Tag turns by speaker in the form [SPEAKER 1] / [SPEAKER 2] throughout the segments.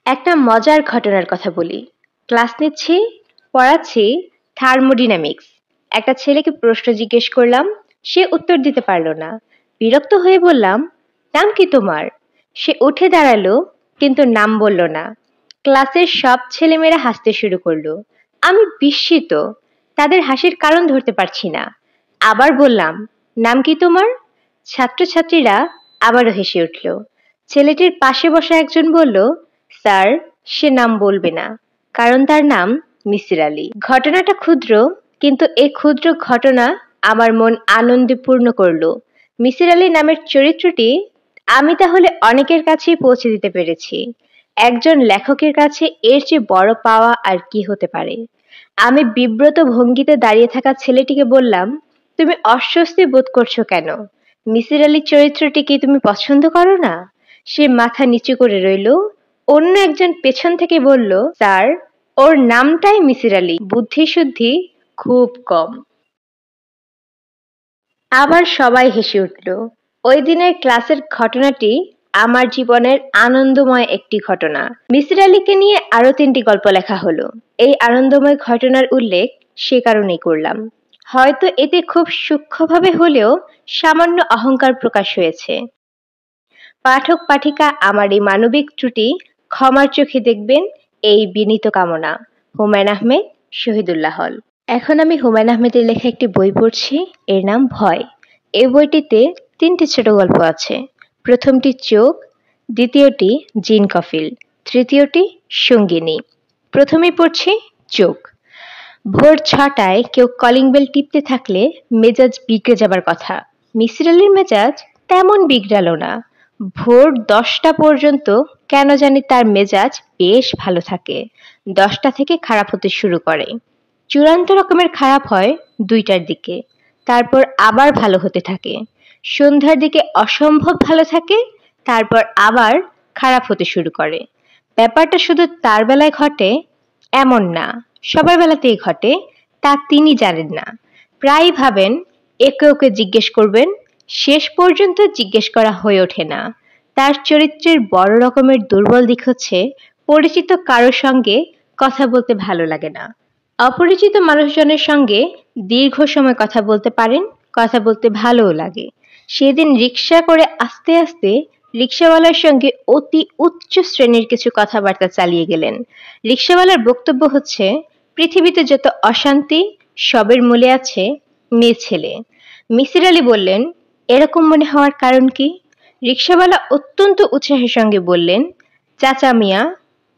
[SPEAKER 1] একটা মজার ঘটনার কথা বলি। ক্লাস নিচ্ছি, পড়াচ্ছি থার্মোডিনামিক্স। একটা ছেলেকে প্রশ্ন জিজ্ঞেস করলাম, সে উত্তর দিতে পারল না। বিরক্ত হয়ে বললাম, নাম কি তোমার? সে উঠে দাঁড়ালো, কিন্তু নাম বলল না। ক্লাসের সব ছেলেমেয়েরা হাসতে শুরু করলো। আমি বিস্মিত, তাদের হাসির কারণ ধরতে পারছি না। আবার বললাম, নাম কি তোমার? ছাত্রছাত্রীরা আবারও হেসে উঠল। ছেলেটির পাশে বসা একজন বলল, স্যার, সে নাম বলবে না, কারণ তার নাম মিসির আলী। ঘটনাটা ক্ষুদ্র, কিন্তু এই ক্ষুদ্র ঘটনা আমার মন আনন্দে পূর্ণ করলো। মিসির আলী নামের চরিত্রটি আমি তাহলে অনেকের কাছেই পৌঁছে দিতে পেরেছি। একজন লেখকের কাছে এর চেয়ে বড় পাওয়া আর কি হতে পারে? আমি বিব্রত ভঙ্গিতে দাঁড়িয়ে থাকা ছেলেটিকে বললাম, তুমি অস্বস্তি বোধ করছো কেন? মিসির আলীর চরিত্রটি কি তুমি পছন্দ করো না? সে মাথা নিচু করে রইল। অন্য একজন পেছন থেকে বলল, স্যার, ওর নামটাই মিসির আলী, বুদ্ধিশুদ্ধি খুব কম। আবার সবাই হেসে উঠল। ওই দিনের ক্লাসের ঘটনাটি আমার জীবনের আনন্দময় একটি ঘটনা। মিসির আলীকে নিয়ে আরো 3টি গল্প লেখা হলো। এই আনন্দময় ঘটনার উল্লেখ সে কারণেই করলাম। হয়তো এতে খুব সূক্ষ্মভাবে হলেও সামান্য অহংকার প্রকাশ হয়েছে। পাঠক পাঠিকা আমার এই মানবিক ত্রুটি ক্ষমার চোখে দেখবেন, এই বিনীত কামনা। হুমায়ুন আহমেদ, শহীদুল্লাহ হল। এখন আমি হুমায়ুন আহমেদের লেখা একটি বই পড়ছি, এর নাম ভয়। এই বইটিতে 3টি ছোট গল্প আছে। প্রথমটি চোখ, দ্বিতীয়টি জিন কফিল, তৃতীয়টি সঙ্গিনী। প্রথমেই পড়ছি চোখ। ভোর 6টায় কেউ কলিং বেল টিপতে থাকলে মেজাজ বিগড়ে যাবার কথা। মিসির আলীর মেজাজ তেমন বিগড়ালো না। ভোর 10টা পর্যন্ত কেন জানি তার মেজাজ বেশ ভালো থাকে। 10টা থেকে খারাপ হতে শুরু করে। চূড়ান্ত রকমের খারাপ হয় 2টার দিকে, তারপর আবার ভালো হতে থাকে। সন্ধ্যার দিকে অসম্ভব ভালো থাকে, তারপর আবার খারাপ হতে শুরু করে। ব্যাপারটা শুধু তার বেলায় ঘটে এমন না, সবার বেলাতেই ঘটে, তা তিনি জানেন না। প্রায় ভাবেন একে ওকে জিজ্ঞেস করবেন, শেষ পর্যন্ত জিজ্ঞেস করা হয়ে ওঠে না। তার চরিত্রের বড় রকমের দুর্বল দিক হচ্ছে, পরিচিত কারোর সঙ্গে কথা বলতে ভালো লাগে না। অপরিচিত মানুষজনের সঙ্গে দীর্ঘ সময় কথা বলতে পারেন, কথা বলতে ভালোও লাগে। সেদিন রিকশা করে আস্তে আস্তে রিকশাওয়ালার সঙ্গে অতি উচ্চ শ্রেণীর কিছু কথাবার্তা চালিয়ে গেলেন। রিকশাওয়ালার বক্তব্য হচ্ছে, পৃথিবীতে যত অশান্তি সবের মূলে আছে মেয়ে ছেলে। মিসির আলী বললেন, এরকম মনে হওয়ার কারণ কি? রিকশাওয়ালা অত্যন্ত উৎসাহের সঙ্গে বললেন, চাচা মিয়া,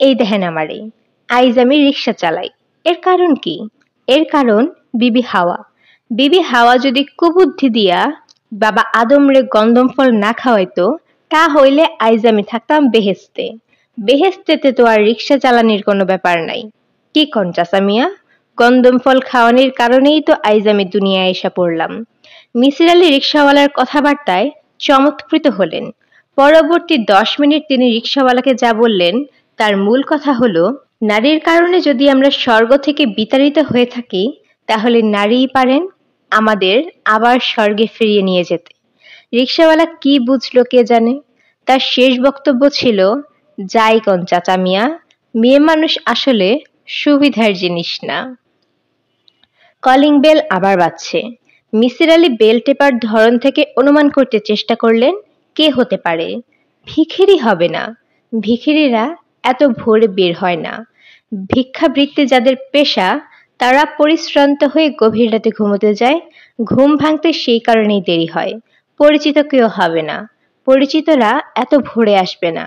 [SPEAKER 1] এই দেখেন আমারে, আইজ আমি রিকশা চালাই। এর কারণ কি? এর কারণ বিবি হাওয়া। বিবি হাওয়া যদি কুবুদ্ধি দিয়া বাবা আদমরে গন্ধম ফল না খাওয়াইতো, তা হইলে আইজ আমি থাকতাম বেহেস্তে। বেহেস্তেতে তো আর রিকশা চালানির কোনো ব্যাপার নাই। কি কন চাচা মিয়া? গন্ধম ফল খাওয়ানির কারণেই তো আইজ আমি দুনিয়ায় এসে পড়লাম। মিসির আলী রিকশাওয়ালার কথাবার্তায় চমৎকৃত হলেন। পরবর্তী 10 মিনিট তিনি রিকশাওয়ালাকে যা বললেন, তার মূল কথা হলো, নারীর কারণে যদি আমরা স্বর্গ থেকে বিতাড়িত হয়ে থাকি, তাহলে নারীই পারেন আমাদের আবার স্বর্গে ফিরিয়ে নিয়ে যেতে। রিকশাওয়ালা কি বুঝলো কে জানে। তার শেষ বক্তব্য ছিল, যাই কোন চাচা মিয়া, মেয়ে মানুষ আসলে সুবিধার জিনিস না। কলিং বেল আবার বাজছে। মিসির আলী বেল টেপার ধরন থেকে অনুমান করতে চেষ্টা করলেন কে হতে পারে। ভিখিরি হবে না। ভিখিরিরা এত ভোরে বের হয় না। ভিক্ষাবৃত্তি যাদের পেশা, তারা পরিশ্রান্ত হয়ে গভীর রাতে ঘুমোতে যায়। ঘুম ভাঙতে সেই কারণেই দেরি হয়। পরিচিত কেউ হবে না। পরিচিতরা এত ভোরে আসবে না।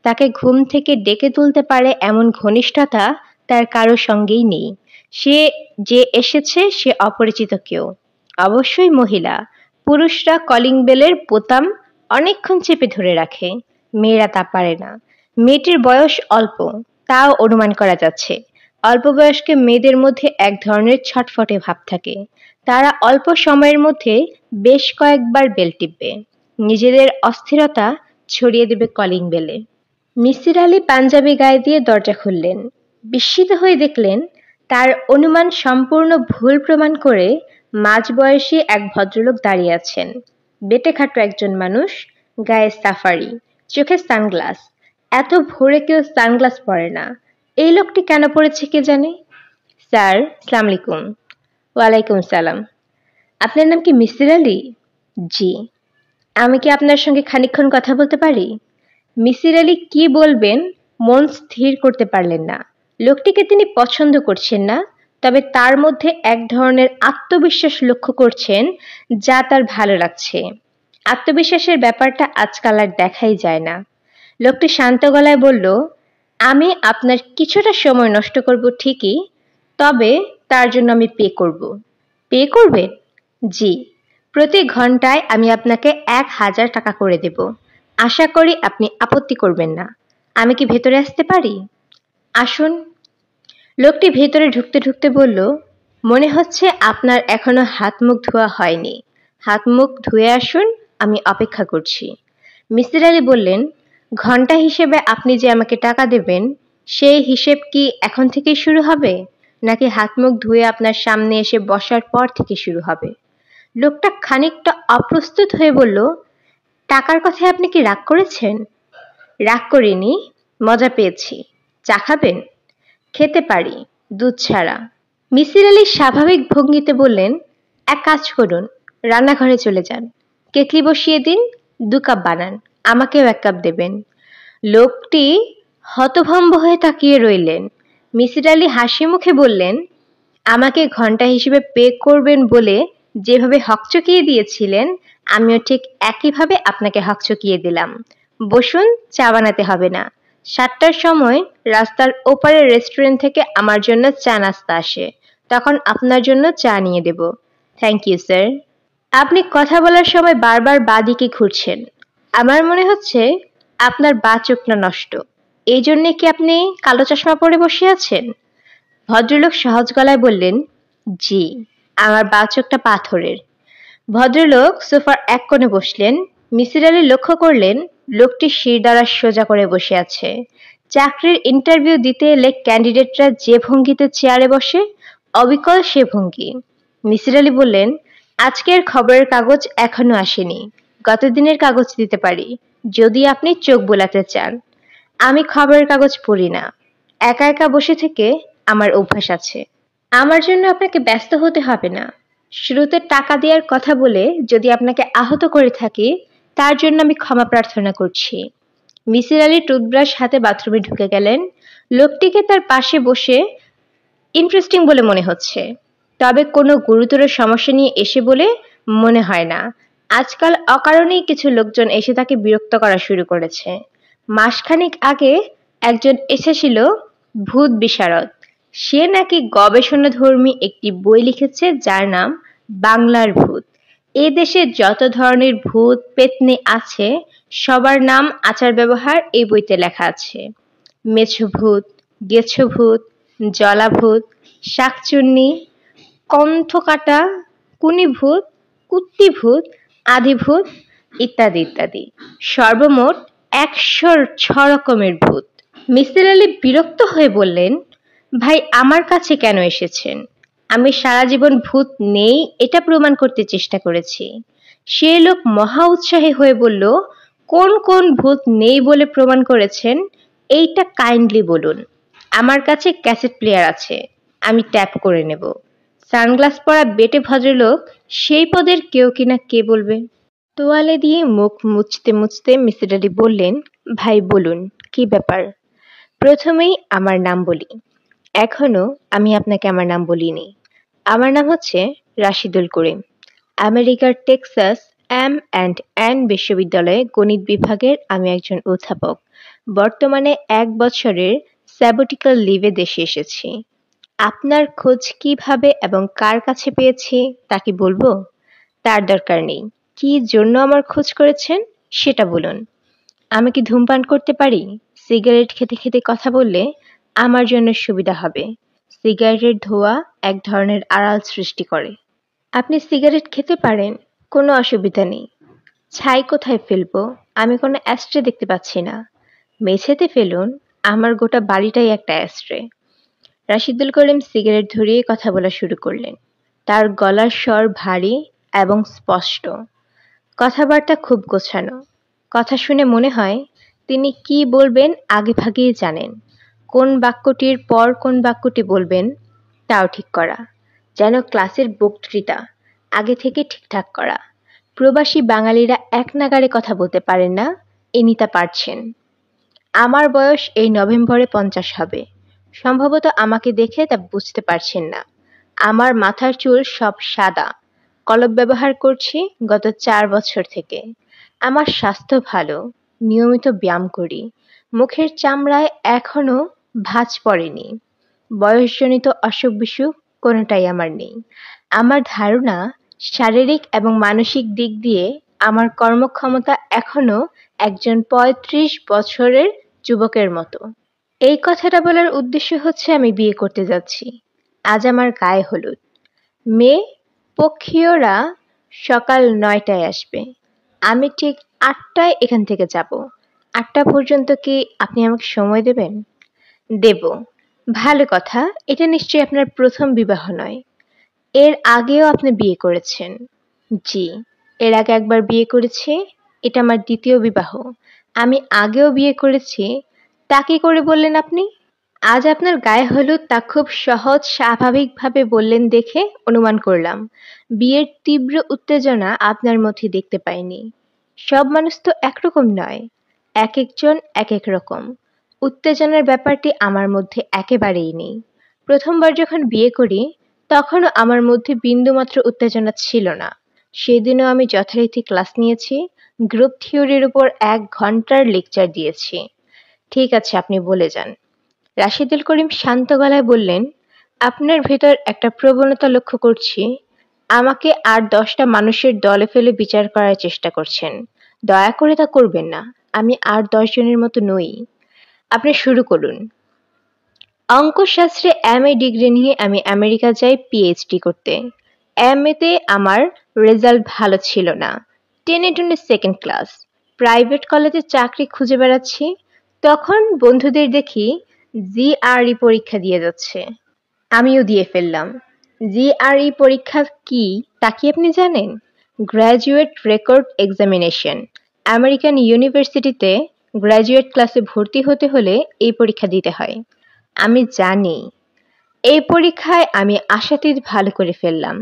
[SPEAKER 1] তাকে ঘুম থেকে ডেকে তুলতে পারে এমন ঘনিষ্ঠতা তার কারো সঙ্গেই নেই। সে যে এসেছে সে অপরিচিত কেউ, অবশ্যই মহিলা। পুরুষরা কলিং বেলের বোতাম অনেকক্ষণ চেপে ধরে রাখে, মেয়েরা তা পারে না। মেয়েটির বয়স অল্প, তাও অনুমান করা যাচ্ছে। অল্প বয়স্ক মেয়েদের মধ্যে এক ধরনের ছটফটে ভাব থাকে। তারা অল্প সময়ের মধ্যে বেশ কয়েকবার বেল টিপবে, নিজেদের অস্থিরতা ছড়িয়ে দেবে কলিং বেলে। মিসির আলী পাঞ্জাবি গায়ে দিয়ে দরজা খুললেন। বিস্মিত হয়ে দেখলেন, তার অনুমান সম্পূর্ণ ভুল প্রমাণ করে মাঝবয়সী এক ভদ্রলোক দাঁড়িয়ে আছেন। বেঁটেখাটো একজন মানুষ, গায়ে সাফারি, চোখে সানগ্লাস। এত ভোরে কেউ সানগ্লাস পরে না। এই লোকটি কেন পড়েছে কে জানে। স্যার, আসসালামু আলাইকুম। ওয়ালাইকুম সালাম। আপনার নাম কি মিসির আলী? জি। আমি কি আপনার সঙ্গে খানিকক্ষণ কথা বলতে পারি? মিসির আলী কি বলবেন মন স্থির করতে পারলেন না। লোকটিকে তিনি পছন্দ করছেন না, তবে তার মধ্যে এক ধরনের আত্মবিশ্বাস লক্ষ্য করছেন যা তার ভালো লাগছে। আত্মবিশ্বাসের ব্যাপারটা আজকাল আর দেখাই যায় না। লোকটি শান্ত গলায় বলল, আমি আপনার কিছুটা সময় নষ্ট করব ঠিকই, তবে তার জন্য আমি পে করব। পে করবেন? জি। প্রতি ঘন্টায় আমি আপনাকে 1000 টাকা করে দেব। আশা করি আপনি আপত্তি করবেন না। আমি কি ভেতরে আসতে পারি? আসুন। লোকটি ভেতরে ঢুকতে ঢুকতে বলল, মনে হচ্ছে আপনার এখনো হাত মুখ ধোয়া হয়নি। হাত মুখ ধুয়ে আসুন, আমি অপেক্ষা করছি। মিসির আলী বললেন, ঘন্টা হিসেবে আপনি যে আমাকে টাকা দেবেন, সেই হিসেব কি এখন থেকেই শুরু হবে, নাকি হাত মুখ ধুয়ে আপনার সামনে এসে বসার পর থেকে শুরু হবে? লোকটা খানিকটা অপ্রস্তুত হয়ে বলল, টাকার কথায় আপনি কি রাগ করেছেন? রাগ করিনি, মজা পেয়েছি। চা খাবেন? খেতে পারি, দুধ ছাড়া। মিসির আলী স্বাভাবিক ভঙ্গিতে বললেন, এক কাজ করুন, রান্নাঘরে চলে যান। কেটলি বসিয়ে দিন, 2 কাপ বানান, আমাকেও 1 কাপ দেবেন। লোকটি হতভম্ব হয়ে তাকিয়ে রইলেন। মিসির আলী হাসি মুখে বললেন, আমাকে ঘন্টা হিসেবে পে করবেন বলে যেভাবে হকচকিয়ে দিয়েছিলেন, আমিও ঠিক একইভাবে আপনাকে হকচকিয়ে দিলাম। বসুন, চা বানাতে হবে না। 7টার সময় রাস্তার ওপারের রেস্টুরেন্ট থেকে আমার জন্য চা নাস্তা আসে, তখন আপনার জন্য চা নিয়ে দেব। Thank you sir. আপনি কথা বলার সময় বারবার বাঁ দিকে ঘুরছেন। আমার মনে হচ্ছে আপনার বাঁ চোখটা নষ্ট। এই জন্যে কি আপনি কালো চশমা পরে বসে আছেন? ভদ্রলোক সহজ গলায় বললেন, জি, আমার বাঁ চোখটা পাথরের। ভদ্রলোক সোফার এক কোণে বসলেন। মিসির আলী লক্ষ্য করলেন লোকটি শিরদাঁড়া সোজা করে বসে আছে। চাকরির ইন্টারভিউ দিতে এলে ক্যান্ডিডেটরা যে ভঙ্গিতে চেয়ারে বসে, অবিকল সে ভঙ্গি। মিসির আলী বললেন, আজকের খবরের কাগজ এখনো আসেনি। গত দিনের কাগজ দিতে পারি, যদি আপনি চোখ বোলাতে চান। আমি খবরের কাগজ পড়ি না। একা একা বসে থেকে আমার অভ্যাস আছে। আমার জন্য আপনাকে ব্যস্ত হতে হবে না। শুরুতে টাকা দেওয়ার কথা বলে যদি আপনাকে আহত করে থাকি, তার জন্য আমি ক্ষমা প্রার্থনা করছি। মিসির আলী টুথব্রাশ হাতে বাথরুমে ঢুকে গেলেন। লোকটিকে তার পাশে বসে ইন্টারেস্টিং বলে মনে হচ্ছে, তবে কোনো গুরুতর সমস্যা নিয়ে এসে বলে মনে হয় না। আজকাল অকারণেই কিছু লোকজন এসে তাকে বিরক্ত করা শুরু করেছে। মাসখানেক আগে একজন এসেছিল, ভূত বিশারদ। সে নাকি গবেষণাধর্মী একটি বই লিখেছে যার নাম বাংলার ভূত। এ দেশে যত ধরনের ভূত পেত্নী আছে, সবার নাম আচার ব্যবহার এই বইতে লেখা আছে। মেছো ভূত, গেছো ভূত, জলাভূত, শাকচুন্নি, কণ্ঠকাটা, কুনিভূত, কুত্তিভূত, আদিভূত ইত্যাদি ইত্যাদি। সর্বমোট 106 রকমের ভূত। মিসির আলী বিরক্ত হয়ে বললেন, ভাই আমার কাছে কেন এসেছেন? আমি সারা জীবন ভূত নেই এটা প্রমাণ করতে চেষ্টা করেছি। সে লোক মহা উৎসাহী হয়ে বলল, কোন কোন ভূত নেই বলে প্রমাণ করেছেন এইটা কাইন্ডলি বলুন। আমার কাছে ক্যাসেট প্লেয়ার আছে, আমি ট্যাপ করে নেব। সানগ্লাস পরা বেটে ভদ্রলোক সেই পদের কেউ কিনা কে বলবে। তোয়ালে দিয়ে মুখ মুছতে মুছতে মিসির আলী বললেন, ভাই বলুন, কি ব্যাপার? প্রথমেই আমার নাম বলি। এখনো আমি আপনাকে আমার নাম বলিনি। আমার নাম হচ্ছে রাশিদুল করিম। আমেরিকার টেক্সাস এম&এন বিশ্ববিদ্যালয়ে গণিত বিভাগের আমি একজন অধ্যাপক। বর্তমানে 1 বছরের স্যাবটিক্যাল লিভে দেশে এসেছি। আপনার খোঁজ কিভাবে এবং কার কাছে পেয়েছি তা কি বলবো? তার দরকার নেই। কি জন্য আমার খোঁজ করেছেন সেটা বলুন। আমি কি ধূমপান করতে পারি? সিগারেট খেতে খেতে কথা বললে আমার জন্য সুবিধা হবে। সিগারেটের ধোঁয়া এক ধরনের আড়াল সৃষ্টি করে। আপনি সিগারেট খেতে পারেন, কোনো অসুবিধা নেই। ছাই কোথায় ফেলবো? আমি কোনো অ্যাস্ট্রে দেখতে পাচ্ছি না। মেঝেতে ফেলুন, আমার গোটা বাড়িটাই একটা অ্যাস্ট্রে। রাশিদুল করিম সিগারেট ধরিয়ে কথা বলা শুরু করলেন। তার গলার স্বর ভারী এবং স্পষ্ট। কথাবার্তা খুব গোছানো। কথা শুনে মনে হয় তিনি কি বলবেন আগেভাগেই জানেন। কোন বাক্যটির পর কোন বাক্যটি বলবেন তাও ঠিক করা। যেন ক্লাসের বক্তৃতা আগে থেকে ঠিকঠাক করা। প্রবাসী বাঙালিরা এক নাগাড়ে কথা বলতে পারেন না, এনিতা পারছেন। আমার বয়স এই নভেম্বরে 50 হবে। সম্ভবত আমাকে দেখে তা বুঝতে পারছেন না। আমার মাথার চুল সব সাদা। কলপ ব্যবহার করছি গত 4 বছর থেকে। আমার স্বাস্থ্য ভালো, নিয়মিত ব্যায়াম করি। মুখের চামড়ায় এখনো ভাঁজ পড়েনি। বয়সজনিত অসুখ-বিসুখ কোনোটাই আমার নেই। আমার ধারণা শারীরিক এবং মানসিক দিক দিয়ে আমার কর্মক্ষমতা এখনো একজন 35 বছরের যুবকের মতো। এই কথাটা বলার উদ্দেশ্য হচ্ছে আমি বিয়ে করতে যাচ্ছি। আজ আমার গায়ে হলুদ। মেয়ে পক্ষীয়রা সকাল 9টায় আসবে। আমি ঠিক 8টায় এখান থেকে যাব। 8টা পর্যন্ত কি আপনি আমাকে সময় দেবেন? দেব। ভালো কথা, এটা নিশ্চয়ই আপনার প্রথম বিবাহ নয়। এর আগেও আপনি বিয়ে করেছেন? জি, এর আগে একবার বিয়ে করেছি। এটা আমার দ্বিতীয় বিবাহ। আমি আগেও বিয়ে করেছি। তা কি করে বললেন আপনি? আজ আপনার গায়ে হলুদ তা খুব সহজ স্বাভাবিকভাবে বললেন দেখে অনুমান করলাম। বিয়ের তীব্র উত্তেজনা আপনার মধ্যে দেখতে পাইনি। সব মানুষ তো একরকম নয়। এক একজন এক এক রকম। উত্তেজনার ব্যাপারটি আমার মধ্যে একেবারেই নেই। প্রথমবার যখন বিয়ে করি তখনও আমার মধ্যে বিন্দুমাত্র উত্তেজনা ছিল না। সেদিনও আমি যথারীতি ক্লাস নিয়েছি, গ্রুপ থিওরির উপর 1 ঘন্টার লেকচার দিয়েছি। ঠিক আছে, আপনি বলে যান। রাশেদুল করিম শান্ত গলায় বললেন, আপনার ভেতর একটা প্রবণতা লক্ষ্য করছি। আমাকে আর 10টা মানুষের দলে ফেলে বিচার করার চেষ্টা করছেন। দয়া করে তা করবেন না। আমি আর 10 জনের মতো নই। আপনি শুরু করুন। অঙ্কশাস্ত্রে MA ডিগ্রি নিয়ে আমি আমেরিকা যাই PhD করতে। MA তে আমার রেজাল্ট ভালো ছিল না। টেনে টুনে সেকেন্ড ক্লাস। প্রাইভেট কলেজে চাকরি খুঁজে বেড়াচ্ছি। তখন বন্ধুদের দেখি GRE পরীক্ষা দিয়ে যাচ্ছে। আমিও দিয়ে ফেললাম। GRE পরীক্ষা কি তা কি আপনি জানেন? Graduate record examination. আমেরিকান ইউনিভার্সিটিতে গ্র্যাজুয়েট ক্লাসে ভর্তি হতে হলে এই পরীক্ষা দিতে হয়। আমি জানি। এই পরীক্ষায় আমি আশাতীত ভালো করে ফেললাম।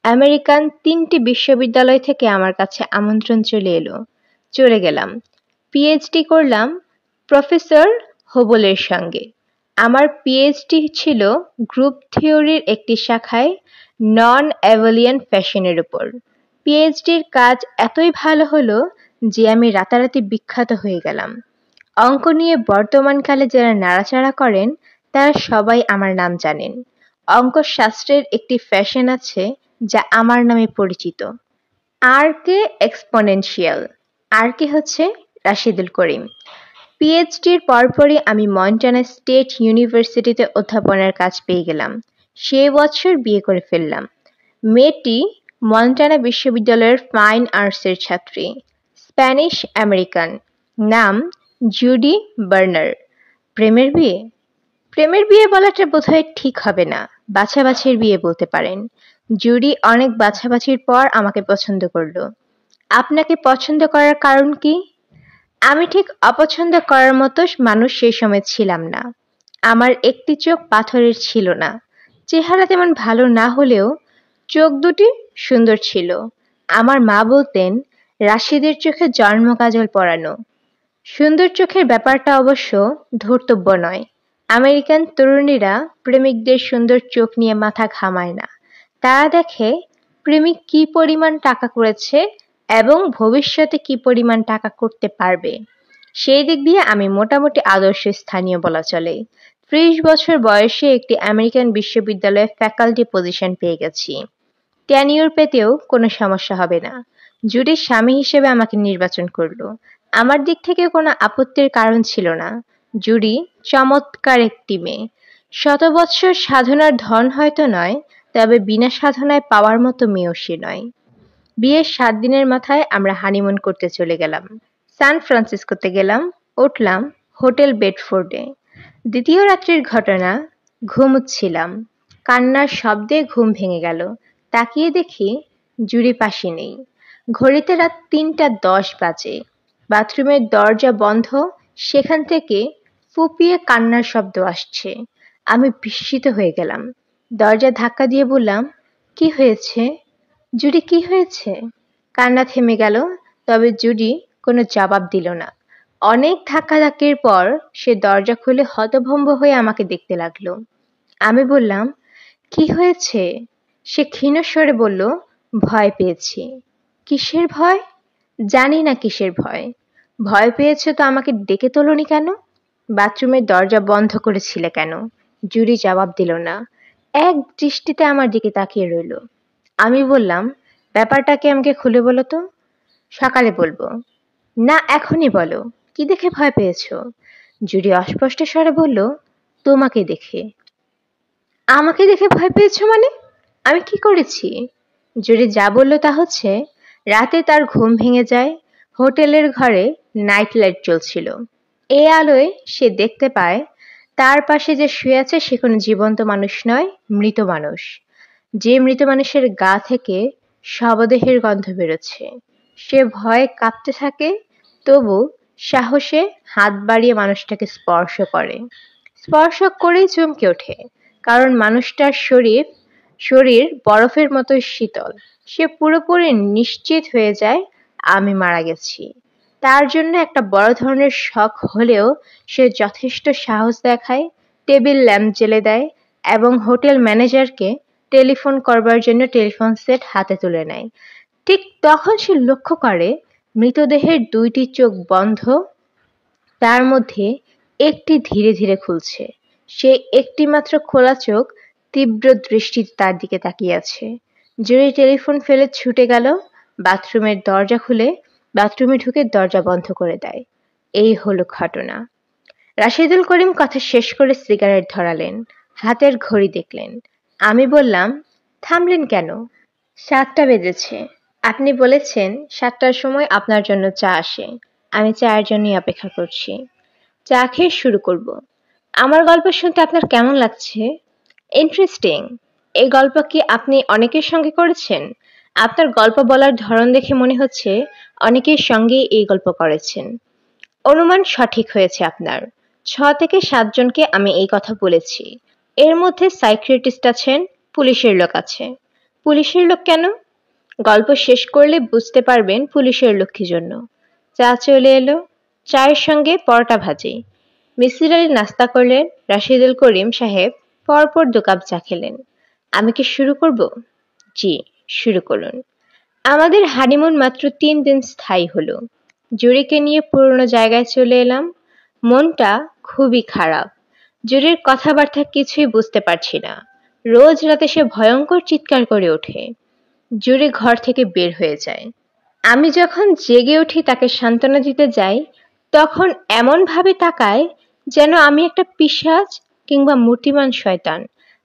[SPEAKER 1] আমেরিকান 3টি বিশ্ববিদ্যালয় থেকে আমার কাছে আমন্ত্রণ চলে এলো। চলে গেলাম। PhD করলাম প্রফেসর হোবলের সঙ্গে। আমার PhD ছিল গ্রুপ থিওরির একটি শাখায় নন অ্যাবলিয়ান ফ্যাশনের উপর। PhDর কাজ এতই ভালো হলো যে আমি রাতারাতি বিখ্যাত হয়ে গেলাম। অঙ্ক নিয়ে বর্তমানকালে যারা নাড়াচাড়া করেন তারা সবাই আমার নাম জানেন। অঙ্কশাস্ত্রের একটি ফ্যাশন আছে যা আমার নামে পরিচিত। আরকে এক্সপোনেনশিয়াল। আরকে হচ্ছে রাশেদুল করিম। PhDর পরপরই আমি মন্টানা স্টেট ইউনিভার্সিটিতে অধ্যাপনার কাজ পেয়ে গেলাম। সে বছর বিয়ে করে ফেললাম। মেয়েটি মন্টানা বিশ্ববিদ্যালয়ের ফাইন আর্টসের ছাত্রী। Spanish American. নাম জুডি বার্নার। প্রেমের বিয়ে? প্রেমের বিয়ে বলাটা বোধহয় ঠিক হবে না। বাছাবাছির বিয়ে বলতে পারেন। জুডি অনেক বাছাবাছির পর আমাকে পছন্দ করলো। আপনাকে পছন্দ করার কারণ কি? আমি ঠিক অপছন্দ করার মতো মানুষ সেই সময় ছিলাম না। আমার একটি চোখ পাথরের ছিল না। চেহারা তেমন ভালো না হলেও চোখ দুটি সুন্দর ছিল। আমার মা বলতেন রাশিদের চোখে জন্মকাজল পরানো। সুন্দর চোখের ব্যাপারটা অবশ্য ধর্তব্য নয়। আমেরিকান তরুণীরা প্রেমিকদের সুন্দর চোখ নিয়ে মাথা ঘামায় না। তারা দেখে প্রেমিক কি পরিমাণ টাকা করেছে এবং ভবিষ্যতে কি পরিমাণ টাকা করতে পারবে। সেই দিক দিয়ে আমি মোটামুটি আদর্শ স্থানীয় বলা চলে। 30 বছর বয়সে একটি আমেরিকান বিশ্ববিদ্যালয়ে ফ্যাকাল্টি পজিশন পেয়ে গেছি। টেনিউর পেতেও কোনো সমস্যা হবে না। জুডির স্বামী হিসেবে আমাকে নির্বাচন করলো। আমার দিক থেকে কোনো আপত্তির কারণ ছিল না। জুডি চমৎকার একটি মেয়ে। 100 বৎসর সাধনার ধন হয়তো নয়, তবে বিনা সাধনায় পাওয়ার মতো মেয়েও সে নয়। বিয়ের 7 দিনের মাথায় আমরা হানিমুন করতে চলে গেলাম। সান ফ্রান্সিসকোতে গেলাম। উঠলাম হোটেল বেডফোর্ডে। দ্বিতীয় রাত্রির ঘটনা, ঘুমুচ্ছিলাম। কান্নার শব্দে ঘুম ভেঙে গেল। তাকিয়ে দেখি জুডি পাশে নেই। ঘড়িতে রাত 3টা 10 বাজে। বাথরুমের দরজা বন্ধ সেখান থেকে ফুঁপিয়ে কান্নার শব্দ আসছে। আমি বিস্মিত হয়ে গেলাম। দরজা ধাক্কা দিয়ে বললাম, কি হয়েছে? জুডি, কি হয়েছে? কান্না থেমে গেল, তবে জুডি কোনো জবাব দিল না। অনেক ধাক্কাধাক্কির পর সে দরজা খুলে হতভম্ব হয়ে আমাকে দেখতে লাগলো। আমি বললাম, কি হয়েছে? সে ক্ষীণ স্বরে বলল, ভয় পেয়েছি। কিসের ভয়? জানি না কিসের ভয়। ভয় পেয়েছো তো আমাকে ডেকে তোলনি কেন? বাথরুমের দরজা বন্ধ করেছিলে কেন? জুডি জবাব দিল না। এক দৃষ্টিতে আমার দিকে তাকিয়ে রইল। আমি বললাম, ব্যাপারটা কি আমাকে খুলে বলো তো। সকালে বলবো। না, এখনই বলো, কি দেখে ভয় পেয়েছো? জুডি অস্পষ্ট স্বরে বলল, তোমাকে দেখে। আমাকে দেখে ভয় পেয়েছো মানে? আমি কি করেছি? জুডি যা বলল তা হচ্ছে, রাতে তার ঘুম ভেঙে যায়। হোটেলের ঘরে নাইট লাইট জ্বলছিল। এই আলোয় সে দেখতে পায় তার পাশে যে শুয়ে আছে সে কোনো জীবন্ত মানুষ নয়, মৃত মানুষ। যে মৃত মানুষের গা থেকে শবদেহের গন্ধ বেরোচ্ছে। সে ভয়ে কাঁপতে থাকে, তবু সাহসে হাত বাড়িয়ে মানুষটাকে স্পর্শ করে। স্পর্শ করেই চমকে ওঠে, কারণ মানুষটার শরীর বরফের মতো শীতল। সে পুরোপুরি নিশ্চিত হয়ে যায় আমি মারা গেছি। তার জন্য একটা বড় ধরনের শক হলেও সে যথেষ্ট সাহস দেখায়, টেবিল ল্যাম্প জ্বেলে দেয় এবং হোটেল ম্যানেজারকে টেলিফোন করবার জন্য টেলিফোন সেট হাতে তুলে নেয়। ঠিক তখন সে লক্ষ্য করে মৃতদেহের দুইটি চোখ বন্ধ, তার মধ্যে একটি ধীরে ধীরে খুলছে। সে একটিমাত্র খোলা চোখ তীব্র দৃষ্টিতে তার দিকে তাকিয়ে আছে। জুরি টেলিফোন ফেলে ছুটে গেল, বাথরুমের দরজা খুলে বাথরুমে ঢুকে দরজা বন্ধ করে দেয়। এই হলো ঘটনা। রাশেদুল করিম কথা শেষ করে সিগারেট ধরালেন, হাতের ঘড়ি দেখলেন। আমি বললাম, থামলেন কেন? 7টা বেজেছে। আপনি বলেছেন 7টার সময় আপনার জন্য চা আসে। আমি চায়ের জন্যই অপেক্ষা করছি। চা খেয়ে শুরু করব। আমার গল্প শুনতে আপনার কেমন লাগছে? ইন্টারেস্টিং। এই গল্প কি আপনি অনেকের সঙ্গে করেছেন? আপনার গল্প বলার ধরন দেখে মনে হচ্ছে অনেকের সঙ্গেই এই গল্প করেছেন। অনুমান সঠিক হয়েছে আপনার। 6 থেকে 7 জনকে আমি এই কথা বলেছি। এর মধ্যে সাইকিয়াট্রিস্ট আছেন, পুলিশের লোক আছে। পুলিশের লোক কেন? গল্প শেষ করলে বুঝতে পারবেন পুলিশের লোক কি জন্য। চা চলে এলো। চায়ের সঙ্গে পরোটা ভাজি। মিসির আলি নাস্তা করলেন, রাশিদুল করিম সাহেব পরপর 2 কাপ চা খেলেন। আমি কি শুরু করব? জি, শুরু করুন। আমাদের হানিমুন মাত্র 3 দিন স্থায়ী হলো। জুরিকে নিয়ে পুরনো জায়গায় চলে এলাম। মনটা খুবই খারাপ। জুরির কথাবার্তা কিছুই বুঝতে পারছি না। রোজ রাতে সে ভয়ঙ্কর চিৎকার করে ওঠে। জুরি ঘর থেকে বের হয়ে যায়। আমি যখন জেগে উঠি তাকে সান্ত্বনা দিতে যাই, তখন এমন ভাবে তাকায় যেন আমি একটা পিশাচ কিংবা মূর্তিমান শয়তান।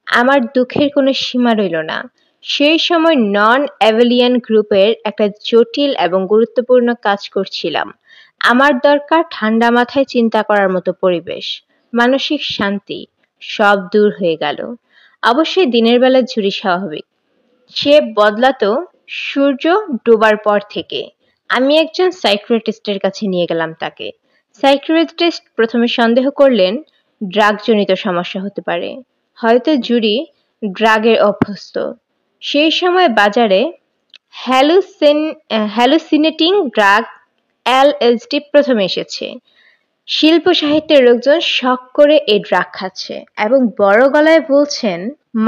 [SPEAKER 1] আমার দুঃখের কোনো সীমা রইল না। সেই সময় নন অ্যাভেলিয়ান গ্রুপের একটা জটিল এবং গুরুত্বপূর্ণ কাজ করছিলাম। আমার দরকার ঠান্ডা মাথায় চিন্তা করার মতো পরিবেশ, মানসিক শান্তি। সব দূর হয়ে গেল। অবশ্যই দিনের বেলা ঝুরি স্বাভাবিক। সে বদলাতো সূর্য ডোবার পর থেকে। আমি একজন সাইকিয়াট্রিস্টের কাছে নিয়ে গেলাম তাকে। সাইকিয়াট্রিস্ট প্রথমে সন্দেহ করলেন ড্রাগজনিত সমস্যা হতে পারে। হয়তো জুরি ড্রাগের অভ্যস্ত। সেই সময় বাজারে হ্যালুসিনেটিং ড্রাগ এলএসডি প্রথমে এসেছে। শিল্প সাহিত্যের লোকজন শখ করে এই ড্রাগ খাচ্ছে এবং বড় গলায় বলছেন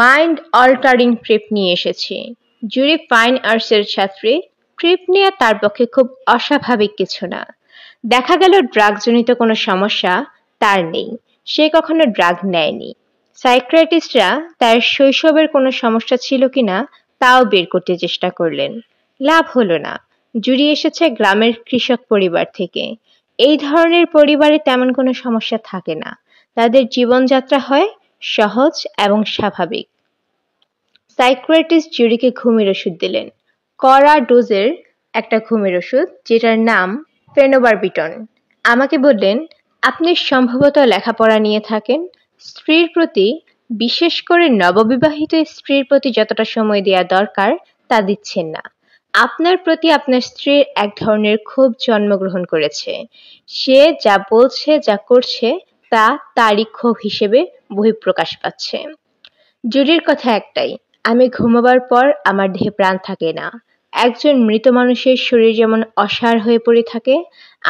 [SPEAKER 1] মাইন্ড অল্টারিং ট্রিপ নিয়ে এসেছি। জুরি ফাইন আর্টসের ছাত্রী, ট্রিপ নেওয়া তার পক্ষে খুব অস্বাভাবিক কিছু না। দেখা গেল ড্রাগজনিত কোনো সমস্যা তার নেই, সে কখনো ড্রাগ নেয়নি। সাইকিয়াট্রিস্টরা তার শৈশবের কোনো সমস্যা ছিল কিনা তাও বের করতে চেষ্টা করলেন। লাভ হলো না। জুরি এসেছে গ্রামের কৃষক পরিবার থেকে। এই ধরনের পরিবারে তেমন কোনো সমস্যা থাকে না। তাদের জীবনযাত্রা হয় সহজ এবং স্বাভাবিক। সাইকিয়াট্রিস্ট জুরিকে ঘুমের ওষুধ দিলেন, কড়া ডোজের একটা ঘুমের ওষুধ, যেটার নাম ফেনোবারবিটন। আমাকে বললেন, আপনি সম্ভবত লেখাপড়া নিয়ে থাকেন। স্ত্রীর প্রতি, বিশেষ করে নববিবাহিত স্ত্রীর প্রতি যতটা সময় দেওয়া দরকার তা দিচ্ছেন না। আপনার প্রতি আপনার স্ত্রীর এক ধরনের ক্ষোভ জন্মগ্রহণ করেছে। সে যা বলছে, যা করছে তা তারই ক্ষোভ হিসেবে বহিঃপ্রকাশ পাচ্ছে। জুডির কথা একটাই, আমি ঘুমাবার পর আমার দেহে প্রাণ থাকে না। একজন মৃত মানুষের শরীর যেমন অসাড় হয়ে পড়ে থাকে,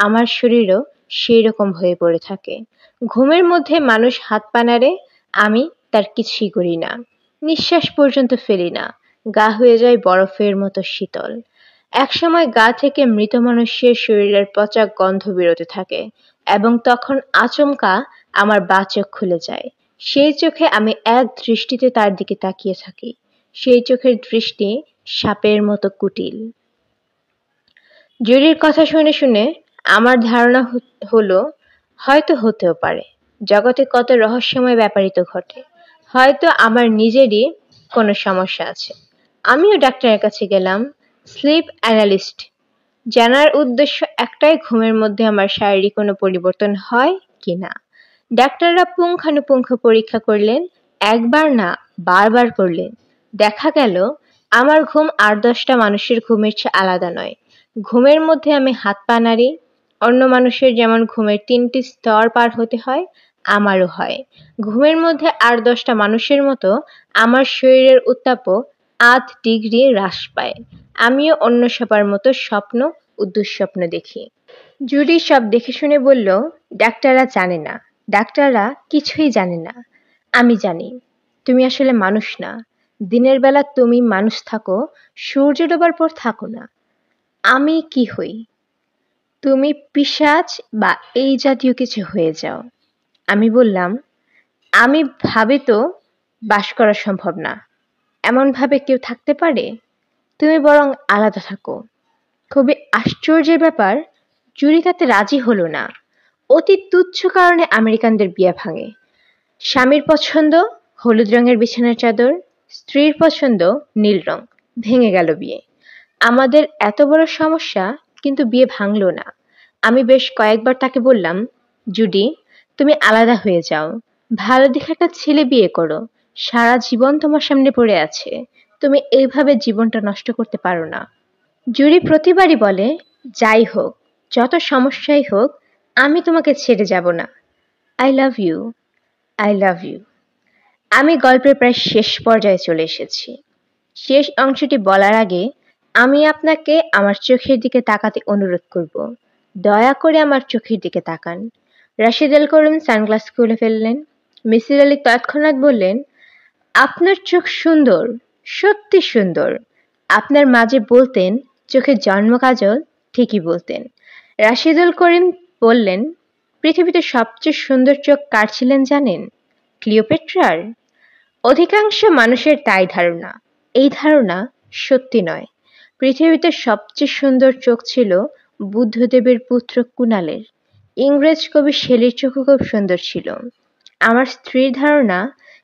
[SPEAKER 1] আমার শরীরও সেই রকম হয়ে পড়ে থাকে। ঘুমের মধ্যে মানুষ হাত পা নাড়ে, আমি তার কিছুই করি না। নিঃশ্বাস পর্যন্ত ফেলি না। গা হয়ে যায় বরফের মতো শীতল। একসময় গা থেকে মৃত মানুষের শরীরের পচা গন্ধ বেরোতে থাকে এবং তখন আচমকা আমার বাঁ চোখ খুলে যায়। সেই চোখে আমি এক দৃষ্টিতে তার দিকে তাকিয়ে থাকি। সেই চোখের দৃষ্টি সাপের মতো কুটিল। জুরির কথা শুনে শুনে আমার ধারণা হলো হয়তো হতেও পারে। জগতে কত রহস্যময় ব্যাপারই তো ঘটে। হয়তো আমার নিজেরই কোনো সমস্যা আছে। আমিও ডাক্তারের কাছে গেলাম, স্লিপ অ্যানালিস্ট। জানার উদ্দেশ্য একটাই, ঘুমের মধ্যে আমার শারীরিক কোনো পরিবর্তন হয় কিনা। ডাক্তাররা পুঙ্খানুপুঙ্খ পরীক্ষা করলেন, একবার না বারবার করলেন। দেখা গেল আমার ঘুম ৮-১০টা মানুষের ঘুমের চেয়ে আলাদা নয়। ঘুমের মধ্যে আমি হাত পা নাড়ি। অন্য মানুষের যেমন ঘুমের ৩টি স্তর পার হতে হয়, আমারও হয়। ঘুমের মধ্যে ৮-১০টা মানুষের মতো আমার শরীরের উত্তাপও ৮ ডিগ্রি হ্রাস পায়। আমিও অন্য সবার মতো স্বপ্ন ও দুঃস্বপ্ন দেখি। জুডি সব দেখে শুনে বলল, ডাক্তাররা জানে না, ডাক্তাররা কিছুই জানে না। আমি জানি, তুমি আসলে মানুষ না। দিনের বেলা তুমি মানুষ থাকো, সূর্য ডোবার পর থাকো না। আমি কি হই? তুমি পিশাচ বা এই জাতীয় কিছু হয়ে যাও। আমি বললাম, আমি ভাবে তো বাস করা সম্ভব না। এমন ভাবে কেউ থাকতে পারে? তুমি বরং আলাদা থাকো। খুবই আশ্চর্যের ব্যাপার, জুরি তাতে রাজি হলো না। অতি তুচ্ছ কারণে আমেরিকানদের বিয়ে ভাঙে। স্বামীর পছন্দ হলুদ রঙের বিছানার চাদর, স্ত্রীর পছন্দ নীল রং। ভেঙে গেল বিয়ে। আমাদের এত বড় সমস্যা, কিন্তু বিয়ে ভাঙল না। আমি বেশ কয়েকবার তাকে বললাম, জুডি, তুমি আলাদা হয়ে যাও। ভালো দেখে একটা ছেলে বিয়ে করো। সারা জীবন তোমার সামনে পড়ে আছে। তুমি এইভাবে জীবনটা নষ্ট করতে পারো না। জুরি প্রতিবারই বলে, যাই হোক, যত সমস্যাই হোক, আমি তোমাকে ছেড়ে যাব না। I love you, I love you. আমি গল্পের প্রায় শেষ পর্যায়ে চলে এসেছি। শেষ অংশটি বলার আগে আমি আপনাকে আমার চোখের দিকে তাকাতে অনুরোধ করব। দয়া করে আমার চোখের দিকে তাকান। রাশেদুল করিম সানগ্লাস খুলে ফেললেন। মিসির আলী তৎক্ষণাৎ বললেন, আপনার চোখ সুন্দর, সত্যি সুন্দর। আপনার মাঝে বলতেন চোখের জন্ম কাজল, ঠিকই বলতেন। রাশেদুল করিম বললেন, পৃথিবীতে সবচেয়ে সুন্দর চোখ কার ছিলেন জানেন? ক্লিওপেট্রার। অধিকাংশ মানুষের তাই ধারণা। এই ধারণা সত্যি নয়। পৃথিবীতে সবচেয়ে সুন্দর চোখ ছিল বুদ্ধদেবের পুত্র কুণালের। ইংরেজ কবি শেলির চোখও খুব সুন্দর ছিল। আমার স্ত্রীর ধারণা,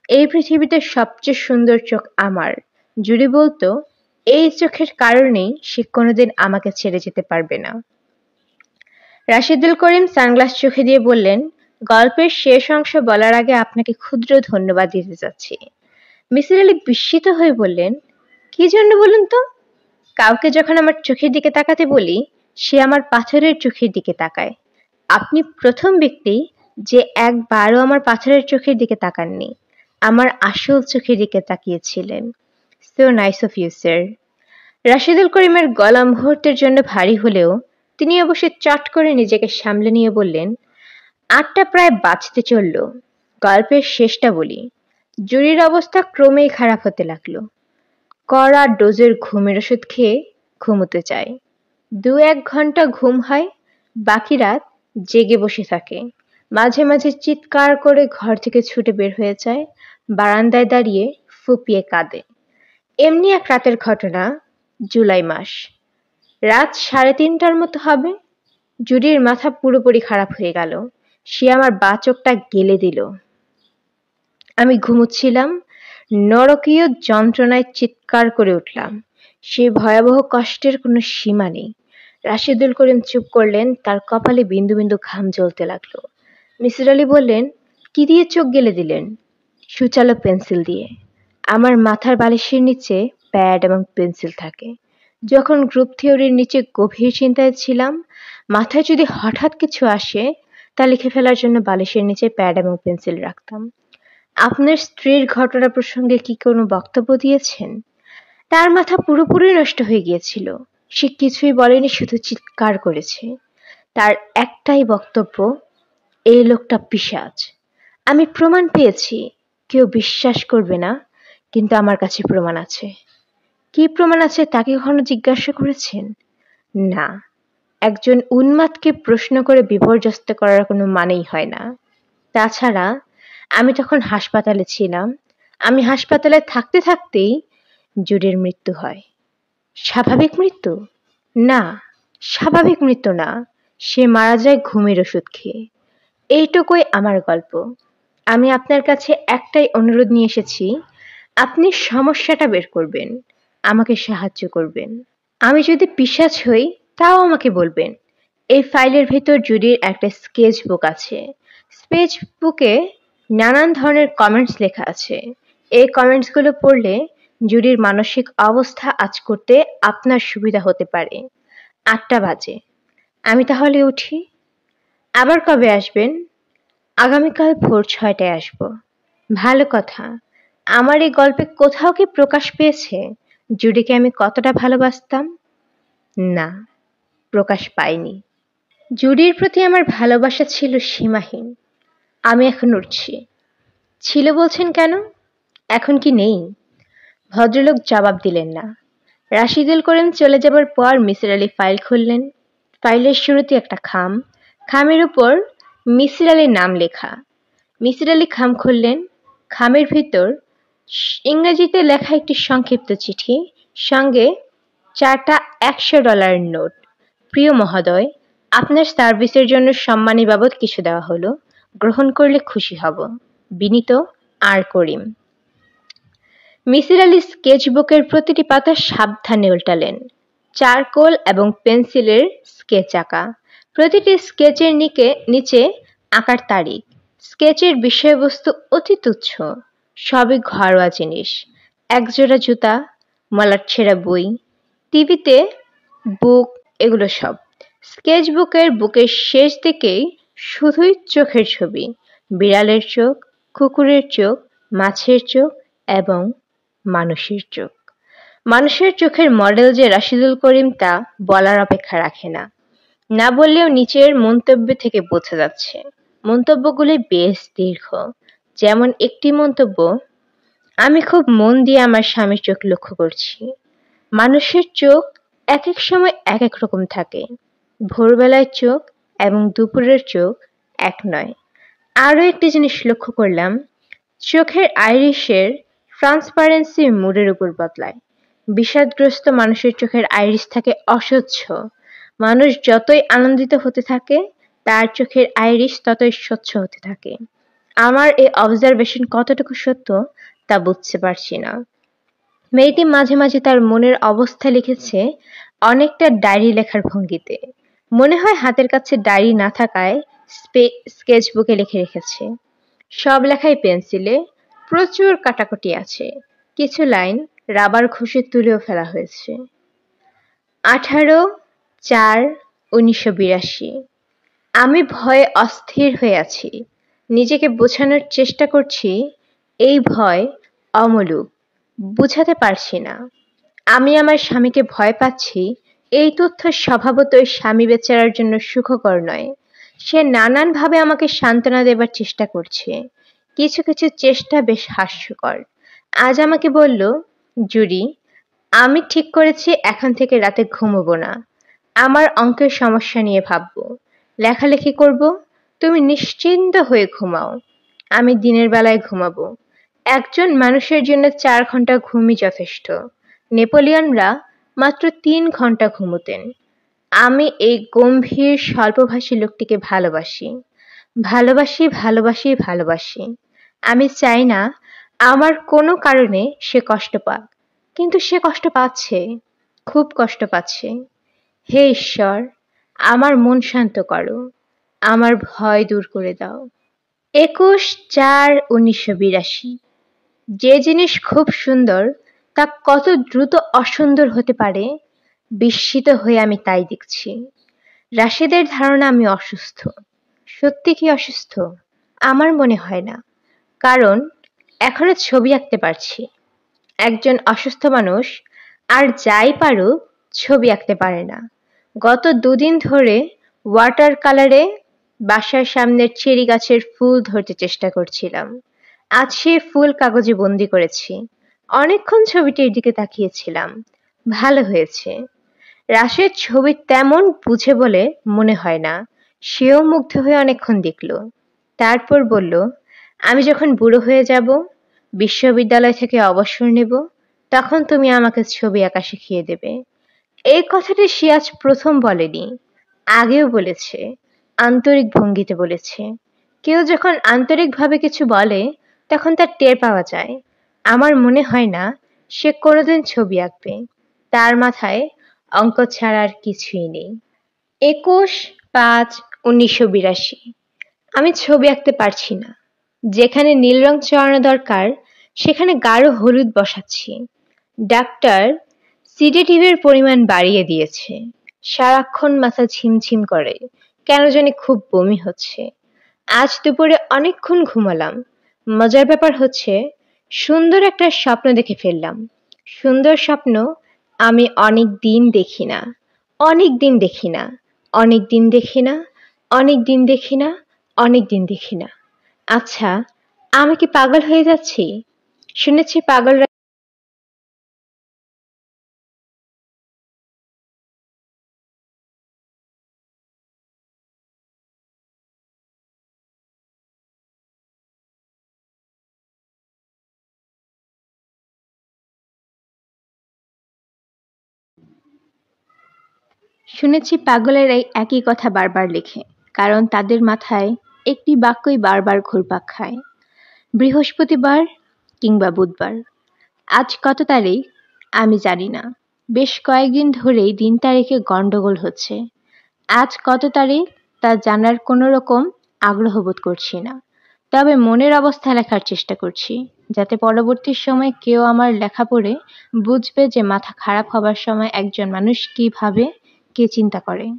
[SPEAKER 1] এই পৃথিবীতে সবচেয়ে সুন্দর চোখ আমার। জুরি বলতো, এই চোখের কারণেই সে কোনোদিন আমাকে ছেড়ে যেতে পারবে না। রাশেদুল করিম সানগ্লাস চোখে দিয়ে বললেন, গল্পের শেষ অংশ বলার আগে আপনাকে ক্ষুদ্র ধন্যবাদ দিতে চাচ্ছি। মিসির আলী বিস্মিত হয়ে বললেন, কি জন্য বলুন তো? কাউকে যখন আমার চোখের দিকে তাকাতে বলি, সে আমার পাথরের চোখের দিকে তাকায়। আপনি প্রথম ব্যক্তি যে একবারও আমার পাথরের চোখের দিকে তাকাননি, আমার আসল চোখের দিকে তাকিয়েছিলেন। So nice of you, sir. Rashedul করিমের গলা মুহূর্তের জন্য ভারী হলেও তিনি অবশ্য চট করে নিজেকে সামলে নিয়ে বললেন, ৮টা প্রায় বাজতে চলল। গল্পের শেষটা বলি। জুরির অবস্থা ক্রমেই খারাপ হতে লাগলো। কড়া ডোজের ঘুমের ওষুধ খেয়ে ঘুমোতে চায়। ২-১ ঘন্টা ঘুম হয়, বাকি রাত জেগে বসে থাকে। মাঝে মাঝে চিৎকার করে ঘর থেকে ছুটে বের হয়ে যায়, বারান্দায় দাঁড়িয়ে ফুপিয়ে কাঁদে। এমনি এক রাতের ঘটনা, জুলাই মাস। রাত ৩:৩০টার মতো হবে। জুডির মাথা পুরোপুরি খারাপ হয়ে গেল। সে আমার বাঁ চোখটা গেলে দিল। আমি ঘুমুচ্ছিলাম, নরকীয় যন্ত্রণায় চিৎকার করে উঠলাম। সেই ভয়াবহ কষ্টের কোনো সীমা নেই। রাশেদুল করিম চুপ করলেন, তার কপালে বিন্দু বিন্দু ঘাম জ্বলতে লাগলো। মিসির আলী বললেন, কি দিয়ে চোখ গেলে দিলেন? সূচালো পেন্সিল দিয়ে। আমার মাথার বালিশের নিচে প্যাড এবং পেন্সিল থাকে। যখন গ্রুপ থিওরির নিচে গভীর চিন্তায় ছিলাম, মাথায় যদি হঠাৎ কিছু আসে, তা লিখে ফেলার জন্য বালিশের নিচে প্যাড এবং পেন্সিল রাখতাম। আপনার স্ত্রীর ঘটনা প্রসঙ্গে কি কোনো বক্তব্য দিয়েছেন? তার মাথা পুরোপুরি নষ্ট হয়ে গিয়েছিল। সে কিছুই বলেনি, শুধু চিৎকার করেছে। তার একটাই বক্তব্য, এই লোকটা পিশাচ। আমি প্রমাণ পেয়েছি। কেউ বিশ্বাস করবে না, কিন্তু আমার কাছে প্রমাণ আছে। কি প্রমাণ আছে তাকে কখনো জিজ্ঞাসা করেছেন? না, একজন উন্মাদকে প্রশ্ন করে বিপর্যস্ত করার কোনো মানেই হয় না। তাছাড়া আমি তখন হাসপাতালে ছিলাম। আমি হাসপাতালে থাকতে থাকতেই জুডির মৃত্যু হয়। স্বাভাবিক মৃত্যু? না, স্বাভাবিক মৃত্যু না। সে মারা যায় ঘুমের ওষুধ খেয়ে। এইটুকুই আমার গল্প। আমি আপনার কাছে একটাই অনুরোধ নিয়ে এসেছি, আপনি সমস্যাটা বের করবেন, আমাকে সাহায্য করবেন। আমি যদি পিশাচ হই, তাও আমাকে বলবেন। এই ফাইলের ভেতর জুডির একটা স্কেচ বুক আছে। স্কেচ বুকে নানান ধরনের কমেন্টস লেখা আছে। এই কমেন্টসগুলো পড়লে জুডির মানসিক অবস্থা আঁচ করতে আপনার সুবিধা হতে পারে। ৮টা বাজে। আমি তাহলে উঠি। আবার কবে আসবেন? আগামীকাল ভোর ৬টায় আসব। ভালো কথা। আমার এই গল্পে কোথাও কি প্রকাশ পেয়েছে জুডিকে আমি কতটা ভালোবাসতাম? না, প্রকাশ পায়নি। জুডির প্রতি আমার ভালোবাসা ছিল সীমাহীন। আমি এখন উঠছি। ছিল বলছেন কেন? এখন কি নেই? ভদ্রলোক জবাব দিলেন না। রাশিদুল করিম চলে যাবার পর মিসির আলি ফাইল খুললেন। ফাইলের শুরুতে একটা খাম, খামের উপর মিসির আলির নাম লেখা। মিসির আলি খাম খুললেন। খামের ভিতর ইংরেজিতে লেখা একটি সংক্ষিপ্ত চিঠি, সঙ্গে 4টা $100 নোট। প্রিয় মহোদয়, আপনার সার্ভিসের জন্য সম্মানী বাবদ কিছু দেওয়া হলো। গ্রহণ করলে খুশি হব। বিনীত, আর করিম। মিসির আলি স্কেচবুকের প্রতিটি পাতা সাবধানে উল্টালেন। চারকোল এবং পেন্সিলের স্কেচ আঁকা। প্রতিটি স্কেচের নিচে আঁকার তারিখ। স্কেচের বিষয়বস্তু অতি তুচ্ছ, সবই ঘরোয়া জিনিস। একজোড়া জুতা, মলাট ছেঁড়া বই, টিভিতে বুক, এগুলো সব। স্কেচবুকের বুকের শেষ দিকেই শুধুই চোখের ছবি। বিড়ালের চোখ, কুকুরের চোখ, মাছের চোখ এবং মানুষের চোখ। মানুষের চোখের মডেল যে রাশিদুল করিম তা বলার অপেক্ষা রাখে না। না বললেও নিচের মন্তব্য থেকে বোঝা যাচ্ছে। মন্তব্যগুলি বেশ দীর্ঘ। যেমন একটি মন্তব্য, আমি খুব মন দিয়ে আমার স্বামীর চোখ লক্ষ্য করছি। মানুষের চোখ এক এক সময় এক এক রকম থাকে। ভোরবেলায় চোখ এবং দুপুরের চোখ এক নয়। আরও একটি জিনিস লক্ষ্য করলাম, চোখের আইরিশের ট্রান্সপারেন্সি মুডের উপর বদলায়। বিষাদগ্রস্ত মানুষের চোখের আইরিশ থাকে অস্বচ্ছ। মানুষ যতই আনন্দিত হতে থাকে, তার চোখের আইরিশ ততই স্বচ্ছ হতে থাকে। আমার এই অবজারভেশন কতটুকু সত্য তা বুঝতে পারছি না। মেয়েটি মাঝে মাঝে তার মনের অবস্থা লিখেছে অনেকটা ডায়েরি লেখার ভঙ্গিতে। মনে হয় হাতের কাছে ডায়েরি না থাকায় স্কেচবুকে লিখে রেখেছে। সব লেখাই পেন্সিলে, প্রচুর কাটাকুটি আছে। কিছু লাইন রাবার ঘষে তুলেও ফেলা হয়েছে। 18/4/1982। আমি ভয়ে অস্থির হয়ে আছি। নিজেকে বোঝানোর চেষ্টা করছি, এই ভয় অমূলক। বুঝাতে পারছি না। আমি আমার স্বামীকে ভয় পাচ্ছি, এই তথ্য স্বভাবতই স্বামী বেচারার জন্য সুখকর নয়। সে নানানভাবে আমাকে সান্ত্বনা দেবার চেষ্টা করছে। কিছু কিছু চেষ্টা বেশ হাস্যকর। আজ আমাকে বলল, জুডি, আমি ঠিক করেছি এখন থেকে রাতে ঘুমোবো না। আমার অঙ্কের সমস্যা নিয়ে ভাববো, লেখালেখি করব। তুমি নিশ্চিন্ত হয়ে ঘুমাও। আমি দিনের বেলায় ঘুমাবো। একজন মানুষের জন্য 4 ঘন্টা ঘুমই যথেষ্ট। নেপোলিয়নরা মাত্র 3 ঘন্টা ঘুমোতেন। আমি এই গম্ভীর স্বল্পভাষী লোকটিকে ভালোবাসি। ভালোবাসি, ভালোবাসি, ভালোবাসি। আমি চাই না আমার কোনো কারণে সে কষ্ট পাক। কিন্তু সে কষ্ট পাচ্ছে, খুব কষ্ট পাচ্ছে। হে ঈশ্বর, আমার মন শান্ত করো। আমার ভয় দূর করে দাও। 21/4/1982। যে জিনিস খুব সুন্দর তা কত দ্রুত অসুন্দর হতে পারে বিস্মিত হয়ে আমি তাই দেখছি। রাশেদের ধারণা আমি অসুস্থ। সত্যি কি অসুস্থ? আমার মনে হয় না। কারণ এখনো ছবি আঁকতে পারছি। একজন অসুস্থ মানুষ আর যাই পারুক ছবি আঁকতে পারে না। গত ২ দিন ধরে ওয়াটার কালারে বাসার সামনের চেরি গাছের ফুল ধরতে চেষ্টা করছিলাম। আজ সেই ফুল কাগজে বন্দি করেছি। অনেকক্ষণ ছবিটির দিকে তাকিয়েছিলাম। ভালো হয়েছে। রাশের ছবি তেমন বুঝে বলে মনে হয় না। সেও মুগ্ধ হয়ে অনেকক্ষণ দেখল। তারপর বলল, আমি যখন বুড়ো হয়ে যাব, বিশ্ববিদ্যালয় থেকে অবসর নেব, তখন তুমি আমাকে ছবি আঁকা শিখিয়ে দেবে। এই কথাটি সে আজ প্রথম বলেনি, আগেও বলেছে, আন্তরিক ভঙ্গিতে বলেছে। কেউ যখন আন্তরিকভাবে কিছু বলে তখন তার টের পাওয়া যায়। আমার মনে হয় না সে কোনোদিন ছবি আঁকবে। তার মাথায় অঙ্ক ছাড়া আর কিছুই নেই। ২১/৫/১৯৮২। আমি ছবি আঁকতে পারছি না। যেখানে নীল রং চড়ানো দরকার সেখানে গাঢ় হলুদ বসাচ্ছি। ডাক্তার সিডেটিভের পরিমাণ বাড়িয়ে দিয়েছে। সারাক্ষণ মাথা ঝিমঝিম করে। কেন জানি খুব বমি হচ্ছে। আজ দুপুরে অনেকক্ষণ ঘুমালাম। মজার ব্যাপার হচ্ছে, সুন্দর একটা স্বপ্ন দেখে ফেললাম। সুন্দর স্বপ্ন আমি অনেক দিন দেখি না। অনেক দিন দেখি না। অনেক দিন দেখি না। অনেক দিন দেখি না। অনেক দিন দেখি না। আচ্ছা, আমি কি পাগল হয়ে যাচ্ছি? শুনেছি পাগলরা শুনেছি পাগলেরাই একই কথা বারবার লেখে, কারণ তাদের মাথায় একটি বাক্যই বারবার ঘুরপাক খায়। বৃহস্পতিবার কিংবা বুধবার। আজ কত তারিখ আমি জানি না। বেশ কয়েকদিন ধরেই দিন তারিখে গন্ডগোল হচ্ছে। আজ কত তারিখ তা জানার কোনো রকম আগ্রহ বোধ করছি না। তবে মনের অবস্থা লেখার চেষ্টা করছি, যাতে পরবর্তী সময়ে কেউ আমার লেখা পড়ে বুঝবে যে মাথা খারাপ হবার সময় একজন মানুষ কি ভাবে, কে চিন্তা করে।